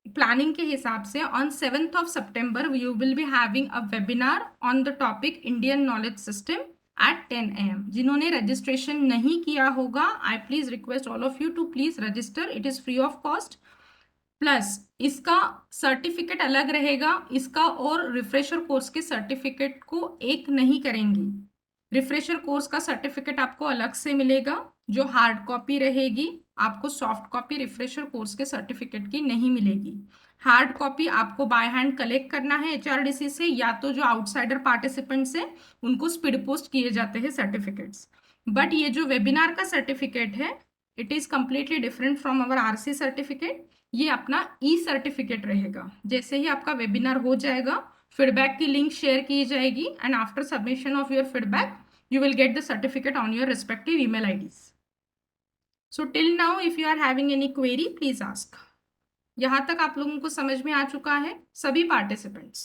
प्लानिंग के हिसाब से on 7th of September you will be having a webinar on the topic Indian knowledge system at 10 AM। जिन्होंने रजिस्ट्रेशन नहीं किया होगा, I please request all of you to please register, it is free of cost. Plus इसका certificate अलग रहेगा, इसका और refresher course के सर्टिफिकेट को एक नहीं करेंगी। रिफ्रेशर कोर्स का सर्टिफिकेट आपको अलग से मिलेगा, जो हार्ड कॉपी रहेगी, आपको सॉफ्ट कॉपी रिफ्रेशर कोर्स के सर्टिफिकेट की नहीं मिलेगी। हार्ड कॉपी आपको बाय हैंड कलेक्ट करना है HRDC से, या तो जो आउटसाइडर पार्टिसिपेंट्स हैं उनको स्पीड पोस्ट किए जाते हैं सर्टिफिकेट्स। बट ये जो वेबिनार का सर्टिफिकेट है, it is completely different from our RC certificate. ये अपना सर्टिफिकेट रहेगा। जैसे ही आपका वेबिनार हो जाएगा, फीडबैक की लिंक शेयर की जाएगी, and after submission of your feedback you will get the certificate on your respective email IDs. So till now, if you are having any query, please ask. यहाँ तक आप लोगों को समझ में आ चुका है सभी पार्टिसिपेंट्स,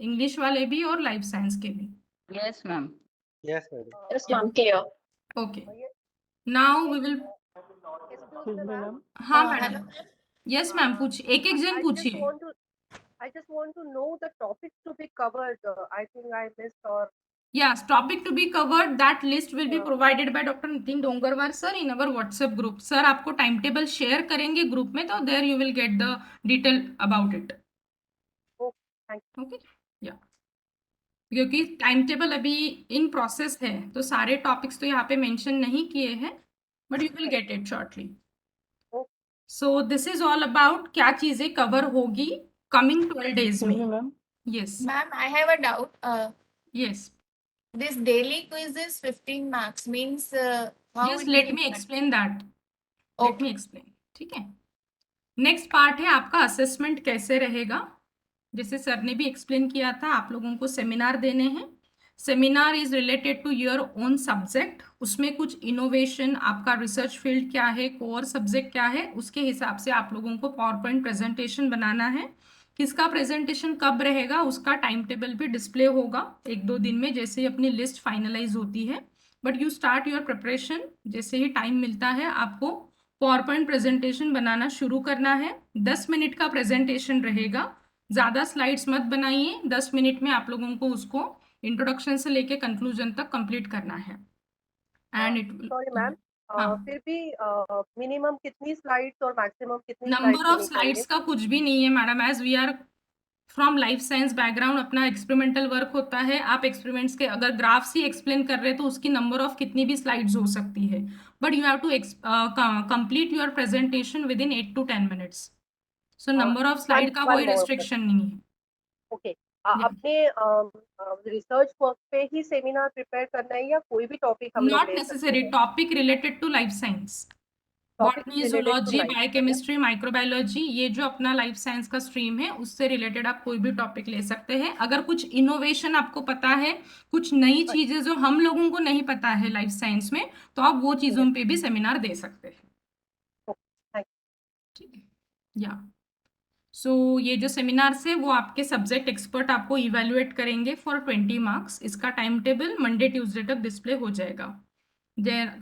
इंग्लिश वाले भी और लाइफ साइंस के भी? Yes, ma'am. Yes, madam. Yes, ma'am. Clear. Okay. Now we will. हाँ मैडम। यस मैम, पूछिए, एक एक जन पूछिए। I just want to know the topics to be covered. I think I missed or. Yes, topic to be covered, that list will be provided by Dr. Nitin Dongarwar sir in our WhatsApp group. Sir आपको time table share करेंगे group में, तो there you will get the detail about it. Okay, yeah. क्योंकि time table अभी in process है, तो सारे topics तो यहाँ पे मेंशन नहीं किए हैं, but you will get it shortly. So this is all about क्या चीजें cover होगी coming 12 days में. Yes. Ma'am, I have a doubt. Yes. This daily quiz is 15 marks. Means how Yes, it let will me be explain that. Let me explain. ठीक है. Next part है आपका assessment कैसे रहेगा. जैसे sir ने भी एक्सप्लेन किया था, आप लोगों को सेमिनार देने हैं. Seminar is related to your own subject. उसमें कुछ इनोवेशन, आपका रिसर्च फील्ड क्या है, कोर सब्जेक्ट क्या है, उसके हिसाब से आप लोगों को पावर पॉइंट प्रेजेंटेशन बनाना है. किसका प्रेजेंटेशन कब रहेगा उसका टाइम टेबल भी डिस्प्ले होगा 1-2 दिन में, जैसे ही अपनी लिस्ट फाइनलाइज होती है. But you start your preparation. जैसे ही टाइम मिलता है आपको पावर पॉइंट प्रेजेंटेशन बनाना शुरू करना है. 10 मिनट का प्रेजेंटेशन रहेगा. ज़्यादा स्लाइड्स मत बनाइए. 10 मिनट में आप लोगों को उसको इंट्रोडक्शन से लेके कंक्लूजन तक कंप्लीट करना है. And it will sorry ma'am, फिर भी मिनिमम कितनी स्लाइड्स और मैक्सिमम कितनी नंबर ऑफ स्लाइड्स का कुछ भी नहीं है madam. As we are from life science background, अपना एक्सपेरिमेंटल वर्क होता है. आप एक्सपेरिमेंट्स के अगर ग्राफ्स ही एक्सप्लेन कर रहे हैं तो उसकी नंबर ऑफ कितनी भी स्लाइड्स हो सकती है. But you have to complete your presentation within 8 to 10 minutes. So number of slide का कोई रिस्ट्रिक्शन नहीं है. ओके. अपने रिसर्च वर्क पे ही सेमिनार प्रिपेयर करना है या कोई भी टॉपिक हम लोग नॉट ले necessary. Topic related to life science, botany, zoology, biochemistry, microbiology, ये जो अपना लाइफ साइंस का स्ट्रीम है उससे रिलेटेड आप कोई भी टॉपिक ले सकते हैं. अगर कुछ इनोवेशन आपको पता है, कुछ नई चीजें जो हम लोगों को नहीं पता है लाइफ साइंस में, तो आप वो चीजों पे भी सेमिनार दे सकते हैं. ठीक है. या सो ये जो सेमिनार्स है वो आपके सब्जेक्ट एक्सपर्ट आपको इवेल्युएट करेंगे फॉर 20 मार्क्स. इसका टाइम टेबल मंडे ट्यूसडे तक डिस्प्ले हो जाएगा.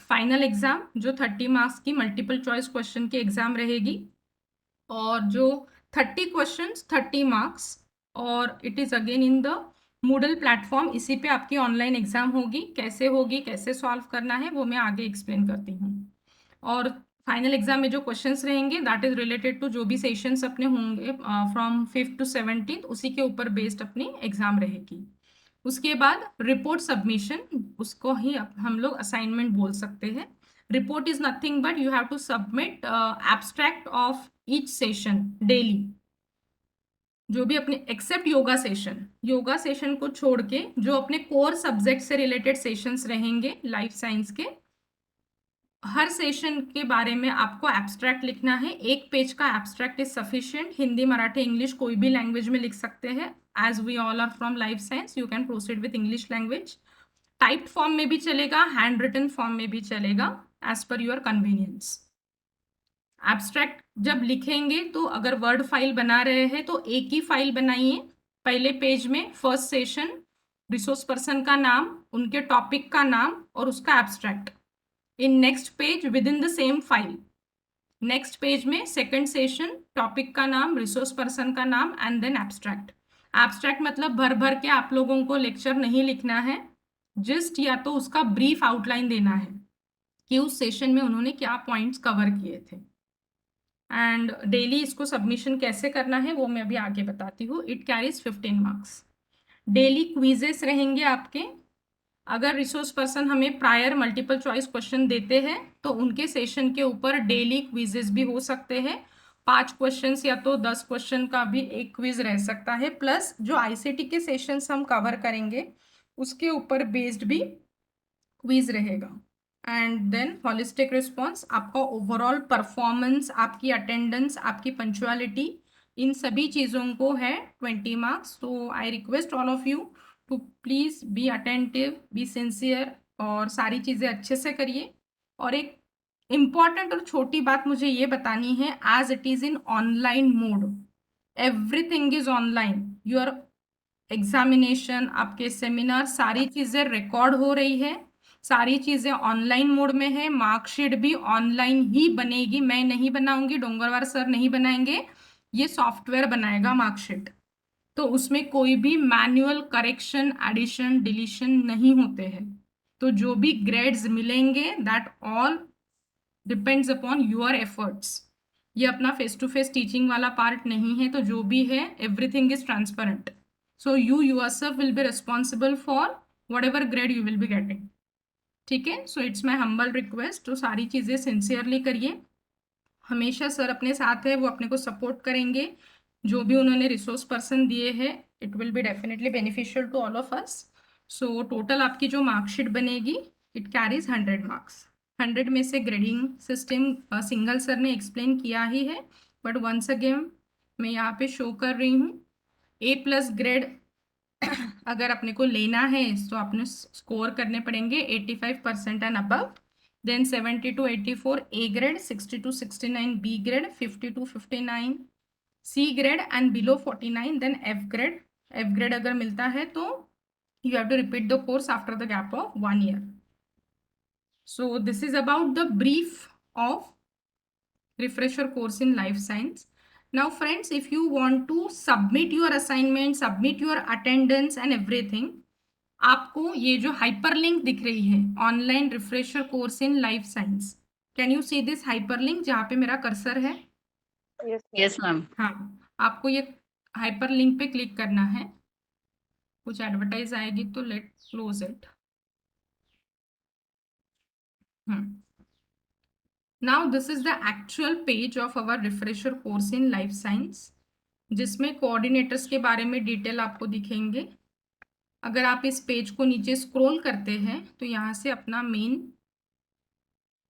फाइनल एग्जाम जो 30 मार्क्स की मल्टीपल चॉइस क्वेश्चन की एग्जाम रहेगी, और जो 30 क्वेश्चंस 30 मार्क्स, और it is again in the Moodle platform. इसी पे आपकी ऑनलाइन एग्जाम होगी. कैसे सॉल्व करना है वो मैं आगे एक्सप्लेन करती हूँ. और फाइनल एग्जाम में जो क्वेश्चंस रहेंगे दैट इज रिलेटेड टू जो भी सेशंस अपने होंगे फ्रॉम 5th to 17th, उसी के ऊपर बेस्ड अपनी एग्जाम रहेगी. उसके बाद रिपोर्ट सबमिशन, उसको ही हम लोग असाइनमेंट बोल सकते हैं. Report is nothing but you have to submit abstract of each session daily. जो भी अपने एक्सेप्ट योगा सेशन को छोड़ के जो अपने कोर सब्जेक्ट से रिलेटेड सेशंस रहेंगे लाइफ साइंस के, हर सेशन के बारे में आपको एब्स्ट्रैक्ट लिखना है. 1 पेज का abstract is sufficient. Hindi, Marathi, English कोई भी लैंग्वेज में लिख सकते हैं. As we all are from life science you can proceed with English language. Typed form में भी चलेगा, हैंड रिटन फॉर्म में भी चलेगा, as per your convenience. Abstract जब लिखेंगे तो अगर वर्ड फाइल बना रहे हैं तो एक ही फाइल बनाइए. पहले पेज में फर्स्ट सेशन, रिसोर्स पर्सन का नाम, उनके टॉपिक का नाम और उसका abstract. In next page within the same file, next page में second session, टॉपिक का नाम, रिसोर्स पर्सन का नाम एंड देन एब्स्ट्रैक्ट. एब्स्ट्रैक्ट मतलब भर के आप लोगों को लेक्चर नहीं लिखना है, जस्ट या तो उसका ब्रीफ आउटलाइन देना है कि उस सेशन में उन्होंने क्या पॉइंट्स कवर किए थे. एंड डेली इसको सबमिशन कैसे करना है वो मैं अभी आगे बताती हूँ. It carries 15 marks. Daily quizzes रहेंगे आपके. अगर रिसोर्स पर्सन हमें प्रायर मल्टीपल चॉइस क्वेश्चन देते हैं तो उनके सेशन के ऊपर डेली क्विजेस भी हो सकते हैं. 5 क्वेश्चंस या तो 10 क्वेश्चन का भी एक क्विज रह सकता है. प्लस जो आईसीटी के सेशंस हम कवर करेंगे उसके ऊपर बेस्ड भी क्विज रहेगा. एंड देन होलिस्टिक रिस्पॉन्स, आपका ओवरऑल परफॉर्मेंस, आपकी अटेंडेंस, आपकी पंक्चुअलिटी, इन सभी चीज़ों को है 20 मार्क्स. तो I request all of you to please be attentive, be sincere, और सारी चीज़ें अच्छे से करिए. और एक इम्पॉर्टेंट और छोटी बात मुझे ये बतानी है, as it is in online mode, everything is online. Your examination, आपके सेमिनार, सारी चीज़ें रिकॉर्ड हो रही है, सारी चीज़ें ऑनलाइन मोड में है. मार्कशीट भी ऑनलाइन ही बनेगी. मैं नहीं बनाऊंगी, डोंगरवार सर नहीं बनाएंगे, ये सॉफ्टवेयर बनाएगा मार्कशीट. तो उसमें कोई भी मैनुअल करेक्शन, एडिशन, डिलीशन नहीं होते हैं. तो जो भी ग्रेड्स मिलेंगे that all depends upon your efforts. ये अपना फेस टू फेस टीचिंग वाला पार्ट नहीं है. तो जो भी है everything is transparent. So you yourself will be responsible for whatever grade you will be getting. ठीक है, so it's my humble request, तो सारी चीज़ें सिंसियरली करिए। हमेशा सर अपने साथ है, वो अपने को सपोर्ट करेंगे। जो भी उन्होंने रिसोर्स पर्सन दिए हैं, it will be definitely beneficial to all of us. So total आपकी जो मार्कशीट बनेगी, इट कैरीज 100 मार्क्स। 100 में से ग्रेडिंग सिस्टम सिंगल सर ने एक्सप्लेन किया ही है, बट वंस अगेन मैं यहाँ पे शो कर रही हूँ। A+ ग्रेड अगर अपने को लेना है तो आपने स्कोर करने पड़ेंगे 85% and above, then 70 to 84 A grade, 60 to 69 B grade, 50 to 59 C grade and below 49 then F grade. F grade अगर मिलता है तो you have to repeat the course after the gap of 1 year. So this is about the brief of refresher course in life science. Now friends, if you want to submit your assignment, submit your attendance and everything, आपको ये जो hyperlink दिख रही है, online refresher course in life science, can you see this hyperlink जहाँ पे मेरा cursor है? Yes ma'am. हाँ, आपको ये हाइपरलिंक पे क्लिक करना है। कुछ एडवर्टाइज आएगी तो let close it. Now this is the actual page of our refresher course in life science, जिसमें कोऑर्डिनेटर्स के बारे में डिटेल आपको दिखेंगे। अगर आप इस पेज को नीचे स्क्रॉल करते हैं तो यहाँ से अपना मेन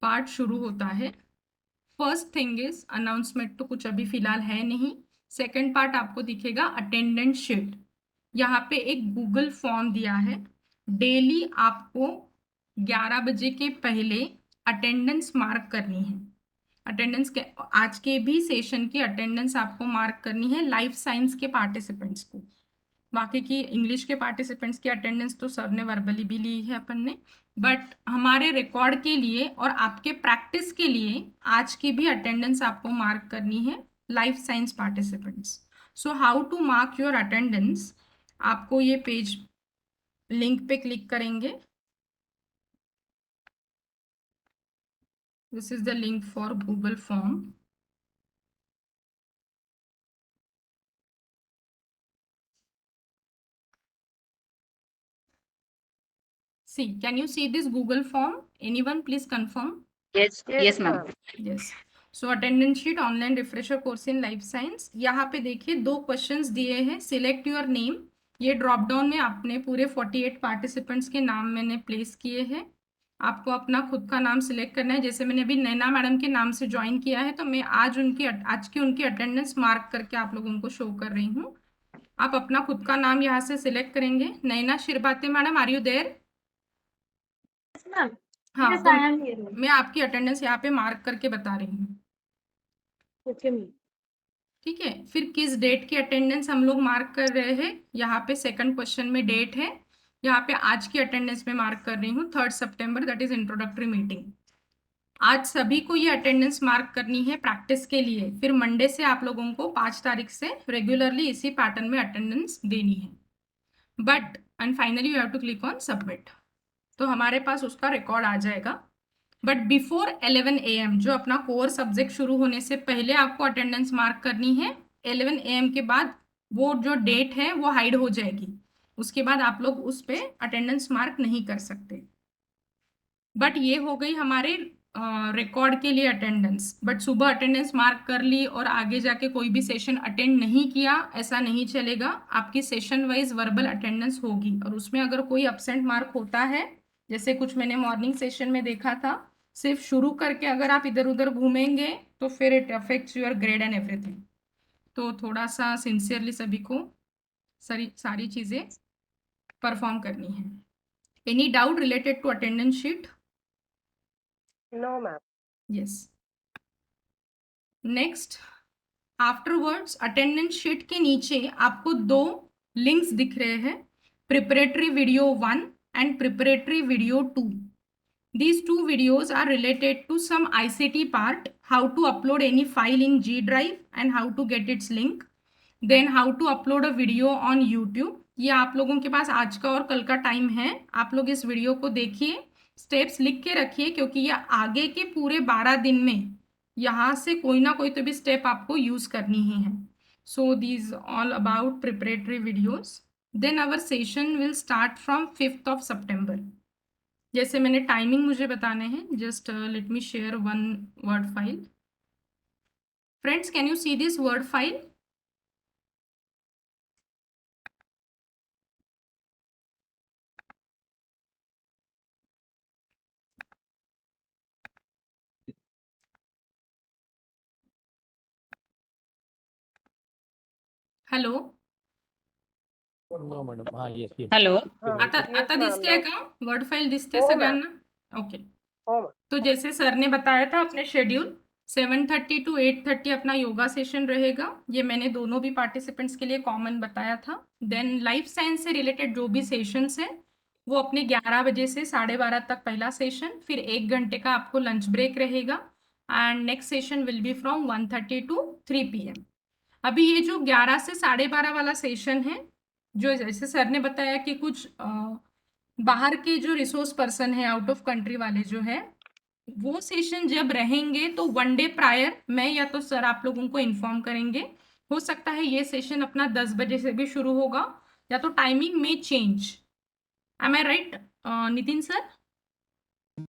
पार्ट शुरू होता है। फर्स्ट थिंग इज अनाउंसमेंट, तो कुछ अभी फिलहाल है नहीं। सेकंड पार्ट आपको दिखेगा अटेंडेंस शीट। यहाँ पे एक गूगल फॉर्म दिया है। डेली आपको 11 बजे के पहले अटेंडेंस मार्क करनी है। अटेंडेंस के आज के भी सेशन की अटेंडेंस आपको मार्क करनी है, लाइफ साइंस के पार्टिसिपेंट्स को। बाकी की इंग्लिश के पार्टिसिपेंट्स की अटेंडेंस तो सर ने वर्बली भी ली है अपन ने, बट हमारे रिकॉर्ड के लिए और आपके प्रैक्टिस के लिए आज की भी अटेंडेंस आपको मार्क करनी है, life science participants. So how to mark your attendance, आपको ये पेज लिंक पे क्लिक करेंगे। This is the link for Google form. See, can you see this Google form? Anyone please confirm? Yes ma'am. Yes. So attendance sheet, online refresher course in life science. यहाँ पे देखिए 2 questions दिए हैं। Select your name, ये drop down में आपने पूरे 48 participants के नाम मैंने प्लेस किए हैं। आपको अपना खुद का नाम सिलेक्ट करना है। जैसे मैंने अभी नैना मैडम के नाम से ज्वाइन किया है, तो मैं आज की उनकी अटेंडेंस मार्क करके आप लोगों को शो कर रही हूँ। आप अपना खुद का नाम यहाँ से सिलेक्ट करेंगे। नैना Shirbate madam, are you there? हाँ, तो मैं आपकी अटेंडेंस यहाँ पे मार्क करके बता रही हूँ। ठीक है, फिर किस डेट की अटेंडेंस हम लोग मार्क कर रहे हैं, यहाँ पे सेकंड क्वेश्चन में डेट है। यहाँ पे आज की अटेंडेंस में मार्क कर रही हूँ 3 सितंबर, दैट इज इंट्रोडक्टरी मीटिंग। आज सभी को ये अटेंडेंस मार्क करनी है प्रैक्टिस के लिए। फिर मंडे से आप लोगों को 5 तारीख से रेगुलरली इसी पैटर्न में अटेंडेंस देनी है। But and finally you have to click on submit, तो हमारे पास उसका रिकॉर्ड आ जाएगा। बट बिफोर 11 AM, जो अपना कोर सब्जेक्ट शुरू होने से पहले आपको अटेंडेंस मार्क करनी है। 11 AM के बाद वो जो डेट है वो हाइड हो जाएगी, उसके बाद आप लोग उस पर अटेंडेंस मार्क नहीं कर सकते। बट ये हो गई हमारे रिकॉर्ड के लिए अटेंडेंस। बट सुबह अटेंडेंस मार्क कर ली और आगे जाके कोई भी सेशन अटेंड नहीं किया, ऐसा नहीं चलेगा। आपकी सेशन वाइज वर्बल अटेंडेंस होगी, और उसमें अगर कोई एब्सेंट मार्क होता है, जैसे कुछ मैंने मॉर्निंग सेशन में देखा था, सिर्फ शुरू करके अगर आप इधर उधर घूमेंगे तो फिर it affects your grade and everything. तो थोड़ा सा सिंसियरली सभी को सारी चीज़ें परफॉर्म करनी है। Any doubt related to attendance sheet? No ma'am. Yes. Next, afterwards attendance sheet के नीचे आपको 2 लिंक्स दिख रहे हैं, preparatory video 1 and preparatory video 2. These 2 videos are related to some ICT part, how to upload any file in G Drive and how to get its link, then how to upload a video on YouTube. ये आप लोगों के पास आज का और कल का time है, आप लोग इस वीडियो को देखिए, स्टेप्स लिख के रखिए, क्योंकि ये आगे के पूरे 12 दिन में यहाँ से कोई ना कोई तो भी स्टेप आपको यूज करनी ही है। So these all about preparatory videos. Then our session will start from 5th of September. जैसे मैंने टाइमिंग मुझे बताने हैं, just let me share one word file. Friends, can you see this word file? Hello, No, madam. Yes, yes. Hello. हाँ, आता yes, आता ma'am, दिसतेय now. का? वर्ड फाइल दिसते हो, ma'am. सगळ्यांना? ओके. हो, ma'am. तो जैसे सर ने बताया था अपने शेड्यूल 7:30 to 8:30 अपना योगा सेशन रहेगा. ये मैंने दोनों भी पार्टिसिपेंट्स के लिए कॉमन बताया था. देन लाइफ साइंस से रिलेटेड जो भी सेशंस है वो अपने 11 बजे से 12:30 तक पहला सेशन, फिर 1 घंटे का आपको लंच ब्रेक रहेगा and next session will be from 1:30 to 3 PM. अभी ये जो 11 से 12:30 वाला सेशन है, जो जैसे सर ने बताया कि कुछ बाहर के जो रिसोर्स पर्सन है आउट ऑफ कंट्री वाले जो है, वो सेशन जब रहेंगे तो 1 डे प्रायर मैं या तो सर आप लोगों को इन्फॉर्म करेंगे. हो सकता है ये सेशन अपना 10 बजे से भी शुरू होगा या तो टाइमिंग में चेंज. एम आई राइट नितिन सर?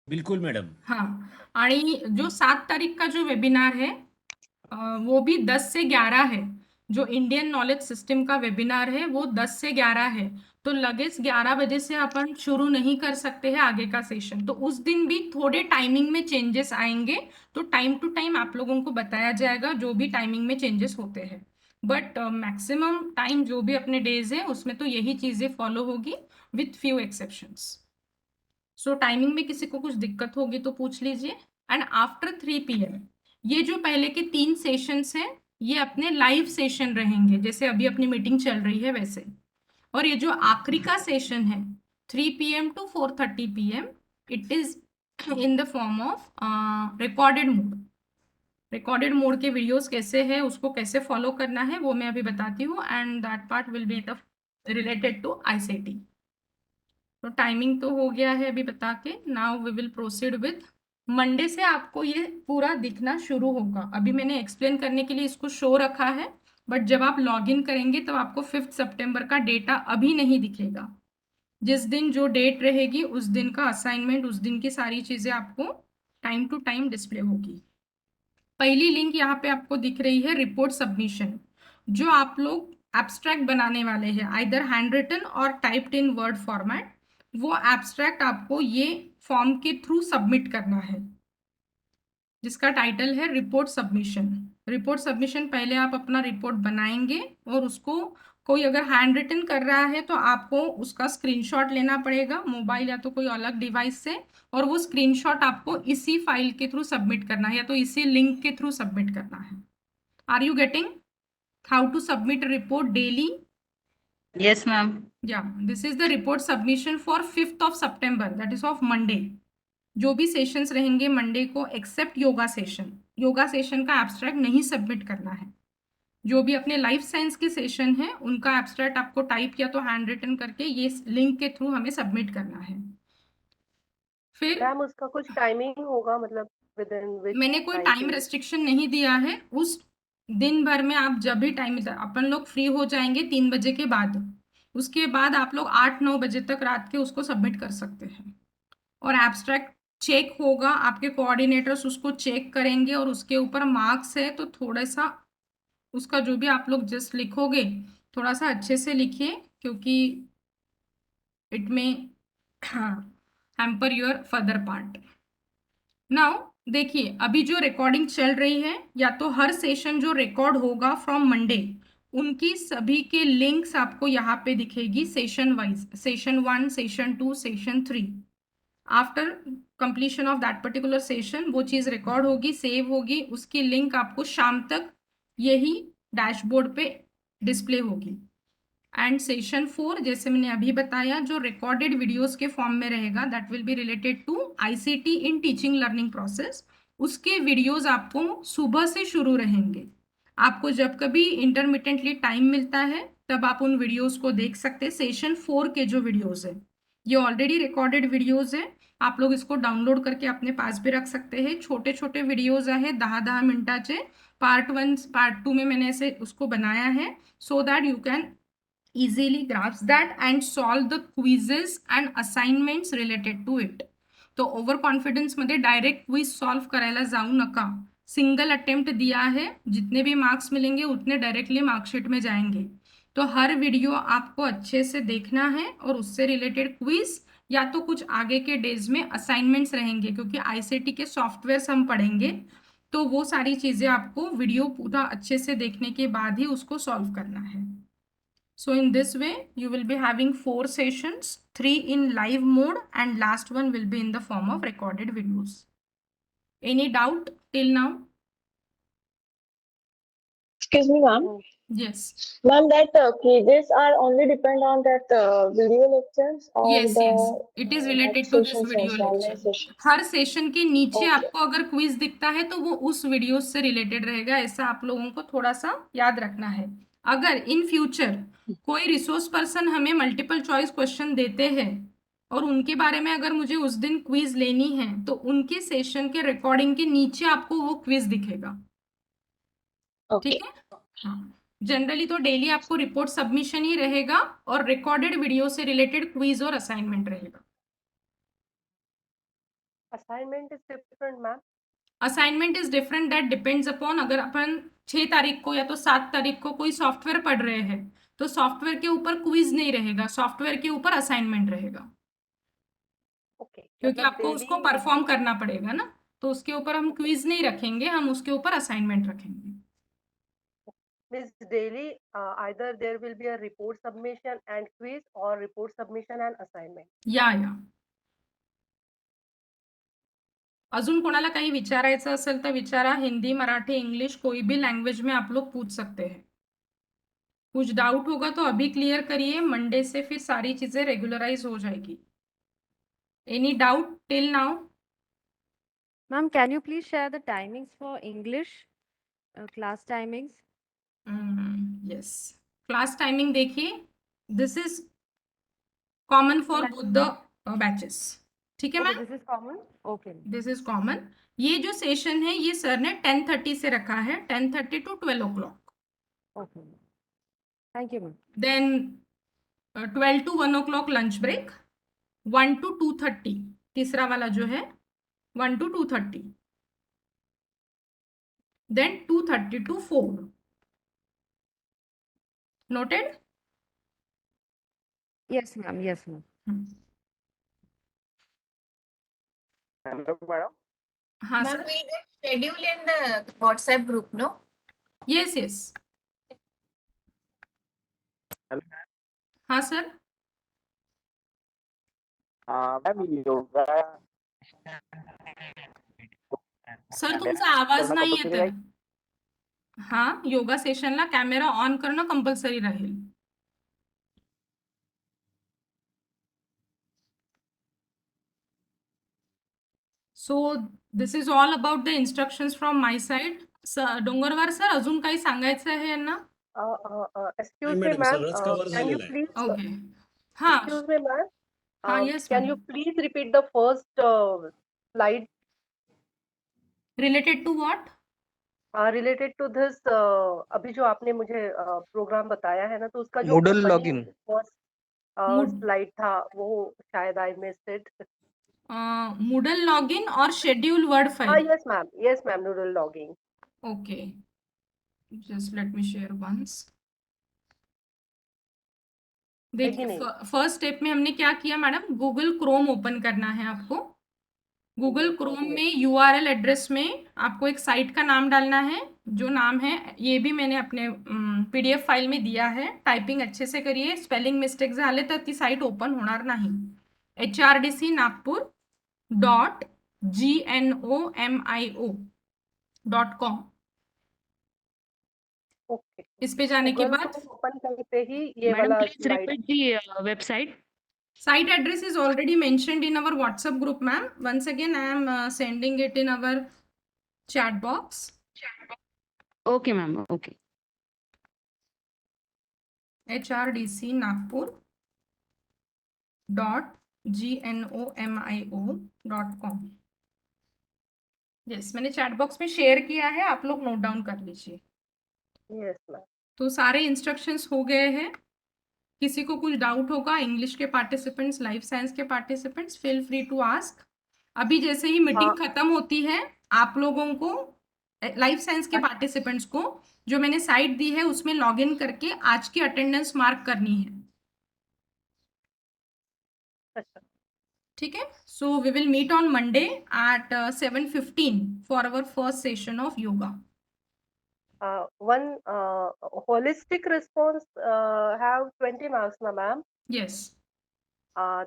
बिल्कुल मैडम. हाँ, आणि जो 7 तारीख का जो वेबिनार है वो भी 10 से 11 है. जो इंडियन नॉलेज सिस्टम का वेबिनार है वो 10 से 11 है. तो लगेज 11 बजे से अपन शुरू नहीं कर सकते हैं आगे का सेशन. तो उस दिन भी थोड़े टाइमिंग में चेंजेस आएंगे, तो टाइम टू टाइम आप लोगों को बताया जाएगा जो भी टाइमिंग में चेंजेस होते हैं. बट मैक्सिमम टाइम जो भी अपने डेज है उसमें तो यही चीजें फॉलो होगी with few exceptions. So timing में किसी को कुछ दिक्कत होगी तो पूछ लीजिए. एंड आफ्टर 3 PM ये जो पहले के 3 सेशंस हैं ये अपने लाइव सेशन रहेंगे, जैसे अभी अपनी मीटिंग चल रही है वैसे. और ये जो आखिरी का सेशन है 3 PM to 4:30 PM, it is in the form of recorded mode. Recorded mode के वीडियोस कैसे है, उसको कैसे फॉलो करना है वो मैं अभी बताती हूँ and that part will be the related to ICT. तो टाइमिंग तो हो गया है अभी बता के. Now we will proceed with Monday से आपको ये पूरा दिखना शुरू होगा. अभी मैंने एक्सप्लेन करने के लिए इसको शो रखा है, बट जब आप लॉग इन करेंगे तो आपको 5 सितंबर का डेटा अभी नहीं दिखेगा. जिस दिन जो डेट रहेगी उस दिन का असाइनमेंट, उस दिन की सारी चीजें आपको टाइम टू टाइम डिस्प्ले होगी. पहली लिंक यहाँ पे आपको दिख रही है रिपोर्ट सबमिशन. जो आप लोग एब्स्ट्रैक्ट बनाने वाले हैं आइदर हैंड रिटन और टाइप्ड इन वर्ड फॉर्मेट, वो एब्स्ट्रैक्ट आपको ये फॉर्म के थ्रू सबमिट करना है जिसका टाइटल है रिपोर्ट सबमिशन. रिपोर्ट सबमिशन पहले आप अपना रिपोर्ट बनाएंगे और उसको कोई अगर हैंड रिटन कर रहा है तो आपको उसका स्क्रीनशॉट लेना पड़ेगा मोबाइल या तो कोई अलग डिवाइस से, और वो स्क्रीनशॉट आपको इसी फाइल के थ्रू सबमिट करना है या तो इसी लिंक के थ्रू सबमिट करना है. Are you getting how to submit report daily? Yes, ma'am. Yeah, this is the report submission for 5th of September, that is of Monday. जो भी सेशंस रहेंगे मंडे को except yoga session. Yoga session का abstract नहीं submit करना है. जो भी अपने लाइफ साइंस के सेशन है उनका एब्स्ट्रैक्ट आपको टाइप या तो हैंड रिटन करके ये लिंक के थ्रू हमें सबमिट करना है. फिर मैम उसका कुछ टाइमिंग होगा, मतलब मैंने कोई टाइम रेस्ट्रिक्शन नहीं दिया है. उस दिन भर में आप जब भी टाइम, अपन लोग फ्री हो जाएंगे 3 बजे के बाद, उसके बाद आप लोग 8-9 बजे तक रात के उसको सबमिट कर सकते हैं. और एब्स्ट्रैक्ट चेक होगा, आपके कोऑर्डिनेटर्स उसको चेक करेंगे और उसके ऊपर मार्क्स है तो थोड़ा सा उसका जो भी आप लोग जस्ट लिखोगे थोड़ा सा अच्छे से लिखिए क्योंकि इट में hamper your further part. Now देखिए अभी जो रिकॉर्डिंग चल रही है या तो हर सेशन जो रिकॉर्ड होगा फ्रॉम मंडे उनकी सभी के लिंक्स आपको यहाँ पे दिखेगी session wise, session 1, session 2, session 3. After completion of that particular session वो चीज़ रिकॉर्ड होगी, सेव होगी, उसकी लिंक आपको शाम तक यही डैशबोर्ड पे डिस्प्ले होगी. एंड सेशन 4 जैसे मैंने अभी बताया जो रिकॉर्डेड वीडियोस के फॉर्म में रहेगा that will be related to ICT in teaching learning process. उसके वीडियोस आपको सुबह से शुरू रहेंगे. आपको जब कभी इंटरमिटेंटली टाइम मिलता है तब आप उन वीडियोस को देख सकते हैं. सेशन 4 के जो वीडियोस है ये ऑलरेडी रिकॉर्डेड वीडियोस है, आप लोग इसको डाउनलोड करके अपने पास भी रख सकते हैं. छोटे छोटे वीडियोज आहे 10-10 मिनिटाचे. पार्ट 1 पार्ट 2 में मैंने ऐसे उसको बनाया है so that you can easily grasp that and solve the quizzes and assignments related to it. तो ओव्हर कॉन्फिडन्स मध्ये डायरेक्ट क्विज सॉल्व करायला जाऊ नका. सिंगल अटेम्प्ट दिया है, जितने भी मार्क्स मिलेंगे उतने डायरेक्टली मार्कशीट में जाएंगे. तो हर वीडियो आपको अच्छे से देखना है और उससे रिलेटेड क्विज या तो कुछ आगे के डेज में असाइनमेंट्स रहेंगे, क्योंकि आईसीटी के सॉफ्टवेयर हम पढ़ेंगे. तो वो सारी चीजें आपको वीडियो पूरा अच्छे से देखने के बाद ही उसको सॉल्व करना है. So in this way, you will be having 4 sessions, 3 in live mode and last one will be in the form of recorded videos. Any doubt till now? Excuse me, ma'am. Yes. Ma'am, that quizzes are only depend on that video lectures or Yes, yes. It is related to this video online lecture. sessions. Her session के नीचे Okay. आपको अगर quiz दिखता है तो वो उस video से रिलेटेड रहेगा. ऐसा आप लोगों को थोड़ा सा याद रखना है. अगर इन फ्यूचर कोई रिसोर्स पर्सन हमें मल्टीपल चॉइस क्वेश्चन देते हैं और उनके बारे में अगर मुझे उस दिन क्विज लेनी है तो उनके सेशन के रिकॉर्डिंग के नीचे आपको वो क्विज दिखेगा. ठीक है. हाँ, जनरली तो डेली आपको रिपोर्ट सबमिशन ही रहेगा और रिकॉर्डेड वीडियो से रिलेटेड क्विज और असाइनमेंट रहेगा. Assignment is different ma'am. Assignment is different, that depends upon. अगर अपन 6 तारीख को या तो 7 तारीख को कोई सॉफ्टवेयर पढ़ रहे हैं तो सॉफ्टवेयर के ऊपर क्विज नहीं रहेगा, सॉफ्टवेयर के ऊपर असाइनमेंट रहेगा. ओके. क्योंकि आपको उसको परफॉर्म करना पड़ेगा ना, तो उसके ऊपर हम क्विज नहीं रखेंगे, हम उसके ऊपर असाइनमेंट रखेंगे. Miss daily, either there will be a report submission and quiz or report submission and assignment. या अजून कोणाला काही विचारायचं असेल तर विचारा. हिंदी, मराठी, इंग्लिश कोई भी लैंग्वेज में आप लोग पूछ सकते हैं. कुछ डाउट होगा तो अभी क्लियर करिए, मंडे से फिर सारी चीजें रेगुलराइज हो जाएगी. Any doubt till now? Ma'am, can you please share the timings for English class timings? Yes. Class timing देखिए, this is common for both the batches. ठीक है ma'am. This is common. Okay. This is common. ये जो session है ये sir ने 10:30 से रखा है, 10:30 to 12 o'clock. Okay. Thank you, ma'am. Then 12 to 1 o'clock lunch break. 1 to 2:30 तीसरा वाला जो है 1 to 2:30. Then 2:30 to 4. Noted? Yes, ma'am. Yes, ma'am. Hello, madam. हाँ Ma'am, sir. we get schedule in the WhatsApp group, no? Yes, yes. Hello. हाँ sir. Ma'am yoga sir तुमचा आवाज नाही येत आहे. हाँ, योगा सेशनला कॅमेरा ऑन करणं compulsory Raheel. So this is all about the instructions from my side. Dongarwar sir, अजून काही सांगायचं आहे यांना? Excuse me, madam, ma'am. सगळंच कव्हर Can you झालेलं आहे. please? ओके. हाँ. Excuse me, ma'am. हाँ, yes, Can ma'am. you please repeat the first slide related to what? related to this? अभी जो आपने मुझे प्रोग्राम बताया है ना, तो उसका जो Moodle opening login. first slide था वो शायद I missed it. Moodle login और schedule word file. Yes, ma'am. Yes, ma'am. Noodle logging. Okay. Just let me share once. देखिए फर्स्ट स्टेप में हमने क्या किया मैडम, गूगल क्रोम ओपन करना है आपको. गूगल क्रोम में यूआरएल एड्रेस में आपको एक साइट का नाम डालना है. जो नाम है ये भी मैंने अपने पीडीएफ फाइल में दिया है. टाइपिंग अच्छे से करिए, स्पेलिंग मिस्टेक झाले तर ती साइट ओपन होणार नाही. hrdcnagpur.gnomio.com. ओके. इस पे जाने के बाद ओपन करते ही ये Madam, वाला please repeat the website. site address is already mentioned in our WhatsApp group, ma'am. Once again, I am sending it in our chat box. Okay, ma'am. Okay. hrdcnagpur.gnomio.com. Yes, मैंने chat box में share किया है, आप लोग note down कर लीजिए. Yes, ma'am. तो सारे इंस्ट्रक्शंस हो गए हैं. किसी को कुछ डाउट होगा, इंग्लिश के पार्टिसिपेंट्स, लाइफ साइंस के participants, feel free to ask. अभी जैसे ही मीटिंग खत्म होती है, आप लोगों को, लाइफ साइंस के पार्टिसिपेंट्स को, जो मैंने साइट दी है उसमें लॉगिन करके आज की अटेंडेंस मार्क करनी है। ठीक है, so we will meet on Monday at 7:15 for our first session of yoga. One holistic response have 20 marks, ma'am. Yes.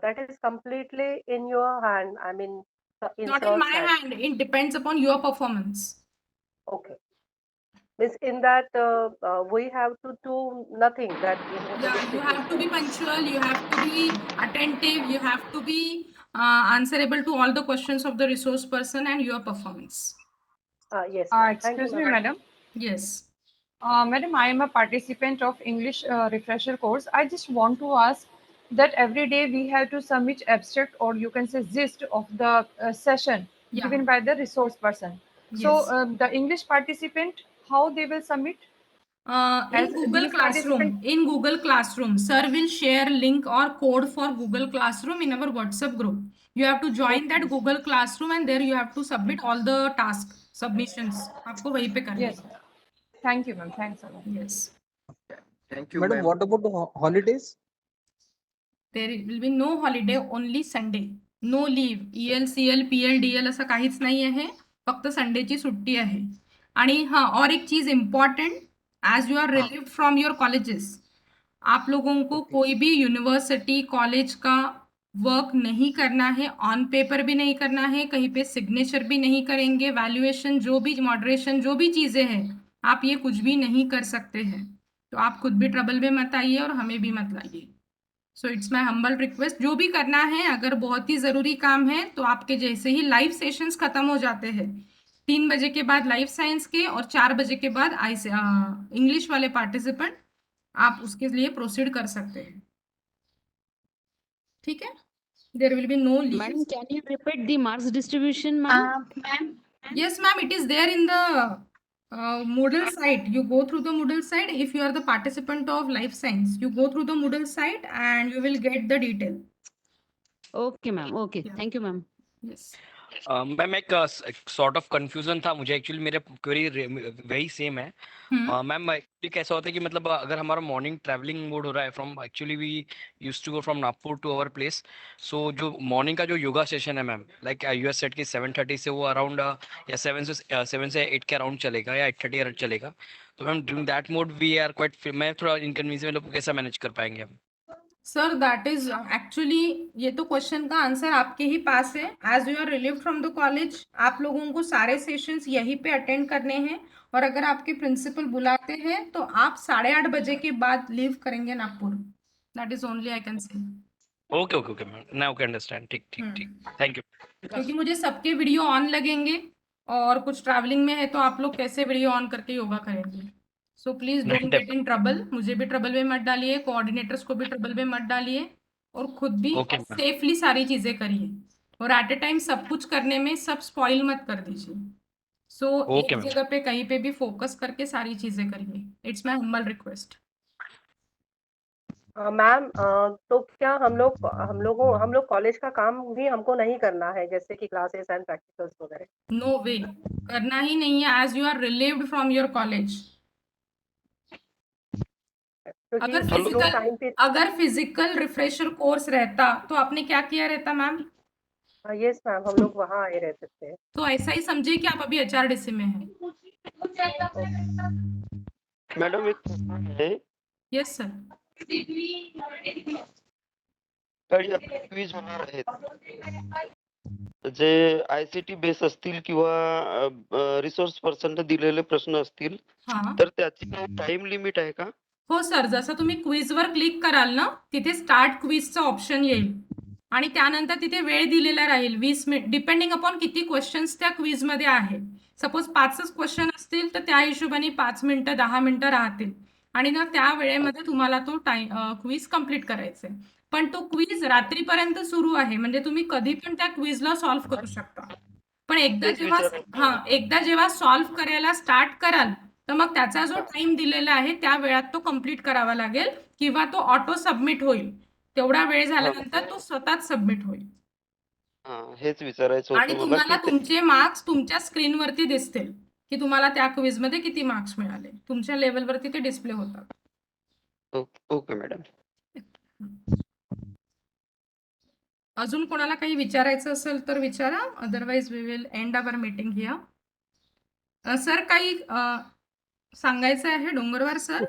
That is completely in your hand. I mean, Not in my hand. It depends upon your performance. Okay. Means in that we have to do nothing. That Yeah, you have to be punctual. You have to be attentive. You have to be answerable to all the questions of the resource person and your performance. Yes. Excuse me, madam. Yes. Madam, I am a participant of English refresher course. I just want to ask that every day we have to submit abstract, or you can say gist of the session given by the resource person. So the English participant, how they will submit? In Google Classroom. In Google Classroom, sir will share link or code for Google Classroom in our WhatsApp group. You have to join that Google Classroom and there you have to submit all the task submissions. आपको वहीं पे करना है. Yes. Thank you, ma'am. Thanks a lot. Yes. Thank you, Madam, ma'am. what about the holidays? There will be no holiday, only Sunday. No leave. ELCL, PL, DL असं काहीच नाही आहे. फक्त संडेची सुट्टी आहे. आणि हाँ, और एक चीज important, as you are relieved from your colleges, आप लोगों को कोई भी यूनिवर्सिटी कॉलेज का वर्क नहीं करना है, ऑन पेपर भी नहीं करना है, कहीं पे सिग्नेचर भी नहीं करेंगे, वैल्यूएशन जो भी, मॉडरेशन जो भी चीज़ें हैं, आप ये कुछ भी नहीं कर सकते हैं। तो आप खुद भी ट्रबल में मत आइए और हमें भी मत लाइए। So it's my humble request, जो भी करना है, अगर बहुत ही ज़रूरी काम है तो आपके जैसे ही लाइव सेशंस खत्म हो जाते हैं, 3 बजे के बाद लाइफ साइंस के और 4 बजे के बाद इंग्लिश वाले पार्टिसिपेंट, आप उसके लिए प्रोसीड कर सकते हैं। ठीक है, there will be no leave. Madam, can you repeat the marks distribution, ma'am? Yes, ma'am, it is there in the Moodle site. You go through the Moodle site. If you are the participant of life science, you go through the Moodle site and you will get the detail. Okay, ma'am. Okay. Thank you, ma'am. Yes. Ma'am एक sort of confusion था मुझे, actually मेरे query वही same है। Ma'am actually कैसा होता है कि मतलब अगर हमारा मॉर्निंग ट्रैवलिंग मोड हो रहा है from, actually we used to go from Nagpur to our place, so जो मॉर्निंग का जो योगा सेशन है मैम, लाइक यूएस सेट की 7:30 से वो अराउंड या 7 से 8 के अराउंड चलेगा या 8:30 अराउंड चलेगा। तो ma'am during that mode we are quite, मैं थोड़ा इनकन्वीनियंस में लोग कैसा मैनेज कर पाएंगे हम? सर दैट इज एक्चुअली, ये तो क्वेश्चन का आंसर आपके ही पास है। As you are relieved from the college, आप लोगों को सारे सेशंस यहीं पे अटेंड करने हैं, और अगर आपके प्रिंसिपल बुलाते हैं तो आप 8:30 बजे के बाद लीव करेंगे Nagpur. That is only I can say. Okay okay okay ma'am, now can understand. ठीक ठीक ठीक, थैंक यू। क्योंकि मुझे सबके वीडियो ऑन लगेंगे और कुछ ट्रैवलिंग में है, तो आप लोग कैसे वीडियो ऑन करके योगा करेंगे? So please don't get in trouble. मुझे भी ट्रबल में मत डालिए, कोऑर्डिनेटर्स को भी ट्रबल में मत डालिए, और खुद भी सेफली सारी चीजें करिए, और एट अ टाइम सब कुछ करने में सब स्पॉइल मत कर दीजिए। सो एक जगह पे कहीं पे भी फोकस करके सारी चीजें करिए। It's my humble request. Ma'am, तो क्या हम लोग कॉलेज का काम भी हमको नहीं करना है, जैसे कि क्लासेस एंड प्रैक्टिकल्स वगैरह? नो वे, करना ही नहीं है as you are relieved from your college. अगर फिजिकल रिफ्रेशर कोर्स रहता तो आपने क्या किया रहता मैम? यस मैम, हम लोग वहाँ आए रहते थे। तो ऐसा ही समझिए कि आप अभी HRDC में हैं। मैडम एक यस सर। क्विज होणार आहेत जे ICT बेस असतील किंवा रिसोर्स पर्सन दिलेले प्रश्न असतील, तर त्याची टाइम लिमिट आहे का? हो सर, जसं तुम्ही क्विजवर क्लिक कराल ना, तिथे स्टार्ट क्विजचा ऑप्शन येईल आणि त्यानंतर तिथे वेळ दिलेला राहील 20 मिनिट, डिपेंडिंग अपॉन किती क्वेश्चन्स त्या क्विजमध्ये आहेत। सपोज 5च क्वेश्चन असतील तर त्या हिशोबाने 5 मिनिटं 10 मिनिटं राहतील, आणि ना त्या वेळेमध्ये तुम्हाला तो क्विज कंप्लीट करायचा आहे। पण तो क्विज रात्रीपर्यंत सुरू आहे, म्हणजे तुम्ही कधी पण त्या क्विजला सॉल्व्ह करू शकता। पण एकदा जेव्हा सॉल्व्ह करायला स्टार्ट कराल तर मग त्याचा जो टाइम दिलेला आहे त्या वेळात तो कंप्लीट करावा लागेल, किंवा तो ऑटो सबमिट होईल. तेवढा वेळ झाल्यानंतर तो स्वतःच सबमिट होईल. हेच विचारायचं आणि होतं मला तुम्हाला की तुमचे मार्क्स तुमच्या स्क्रीनवरती दिसतील की तुम्हाला त्या क्विज मध्ये किती मार्क्स मिळाले. तुमच्या लेवलवरती ते डिस्प्ले होतात. Okay madam. अजून कोणाला काही विचारायचं असेल तर विचारा. Otherwise we will end our meeting here. Sir काही सांगायचं आहे डोंगरवार सर?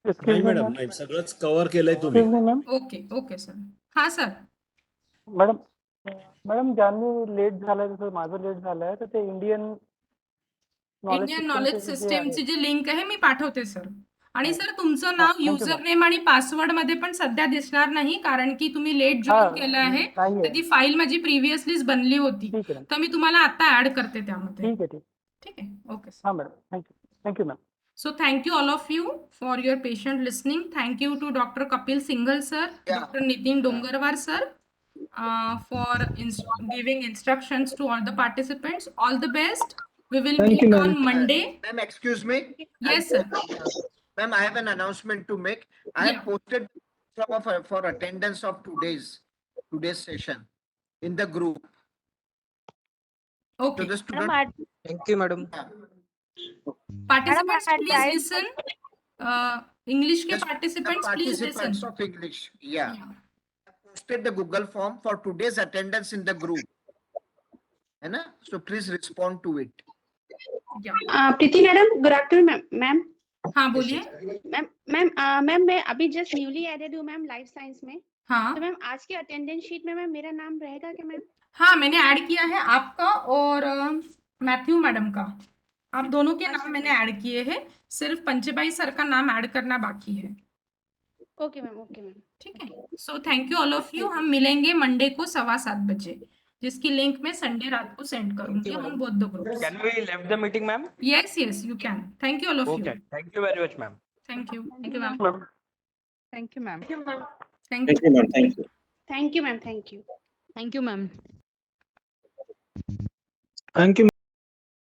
नाही मॅडम, नाही सगळंच कव्हर केलंय तुम्ही. Okay okay sir. हा सर. मॅडम ज्यांनी लेट झालंय जसं माझं लेट झालंय तर ते इंडियन नॉलेज सिस्टीमची जी लिंक आहे मी पाठवते सर. आणि सर तुमचं नाव युजर नेम आणि पासवर्ड मध्ये पण सध्या दिसणार नाही कारण की तुम्ही लेट जॉईन केलं आहे. तर ती फाईल माझी प्रिव्हियसलीच बनली होती. तर मी तुम्हाला आता ऍड करते त्यामध्ये. ठीक आहे. Okay sir. हा madam, thank you ma'am. So thank you all of you for your patient listening. Thank you to Dr. Kapil Singhal sir, Dr. Nitin Dongarwar sir for giving instructions to all the participants. All the best. We will meet on Monday. Ma'am, excuse me. Yes sir. Ma'am, I have an announcement to make. I have posted for attendance of today's session in the group. Okay. So the student. Thank you, madam. Participants, please listen. English के participants, please listen. Participants of English. Yeah. I posted the Google form for today's attendance in the group. है ना? So please respond to it. Preeti madam, good afternoon ma'am. हाँ बोलिए. Ma'am मैं अभी just newly added हूँ ma'am life science में. हाँ. तो मैम आज के अटेंडेंस शीट में मैम मेरा नाम रहेगा क्या मैम? हाँ मैंने ऐड किया है आपका और मैथ्यू मैडम का. आप दोनों के नाम मैंने ऐड किए हैं. सिर्फ पंचेबाई सर का नाम ऐड करना बाकी है. Okay ma'am. ठीक है. So thank you all of you. हम मिलेंगे मंडे को 7:15 बजे, जिसकी लिंक मैं संडे रात को सेंड करूंगी on both the groups. Can we leave the meeting, ma'am? Yes, you can. Thank you all of you. Okay. Thank you very much, ma'am. Thank you ma'am. Thank you ma'am. Thank you. Thank you ma'am. Thank you, ma'am. Thank you.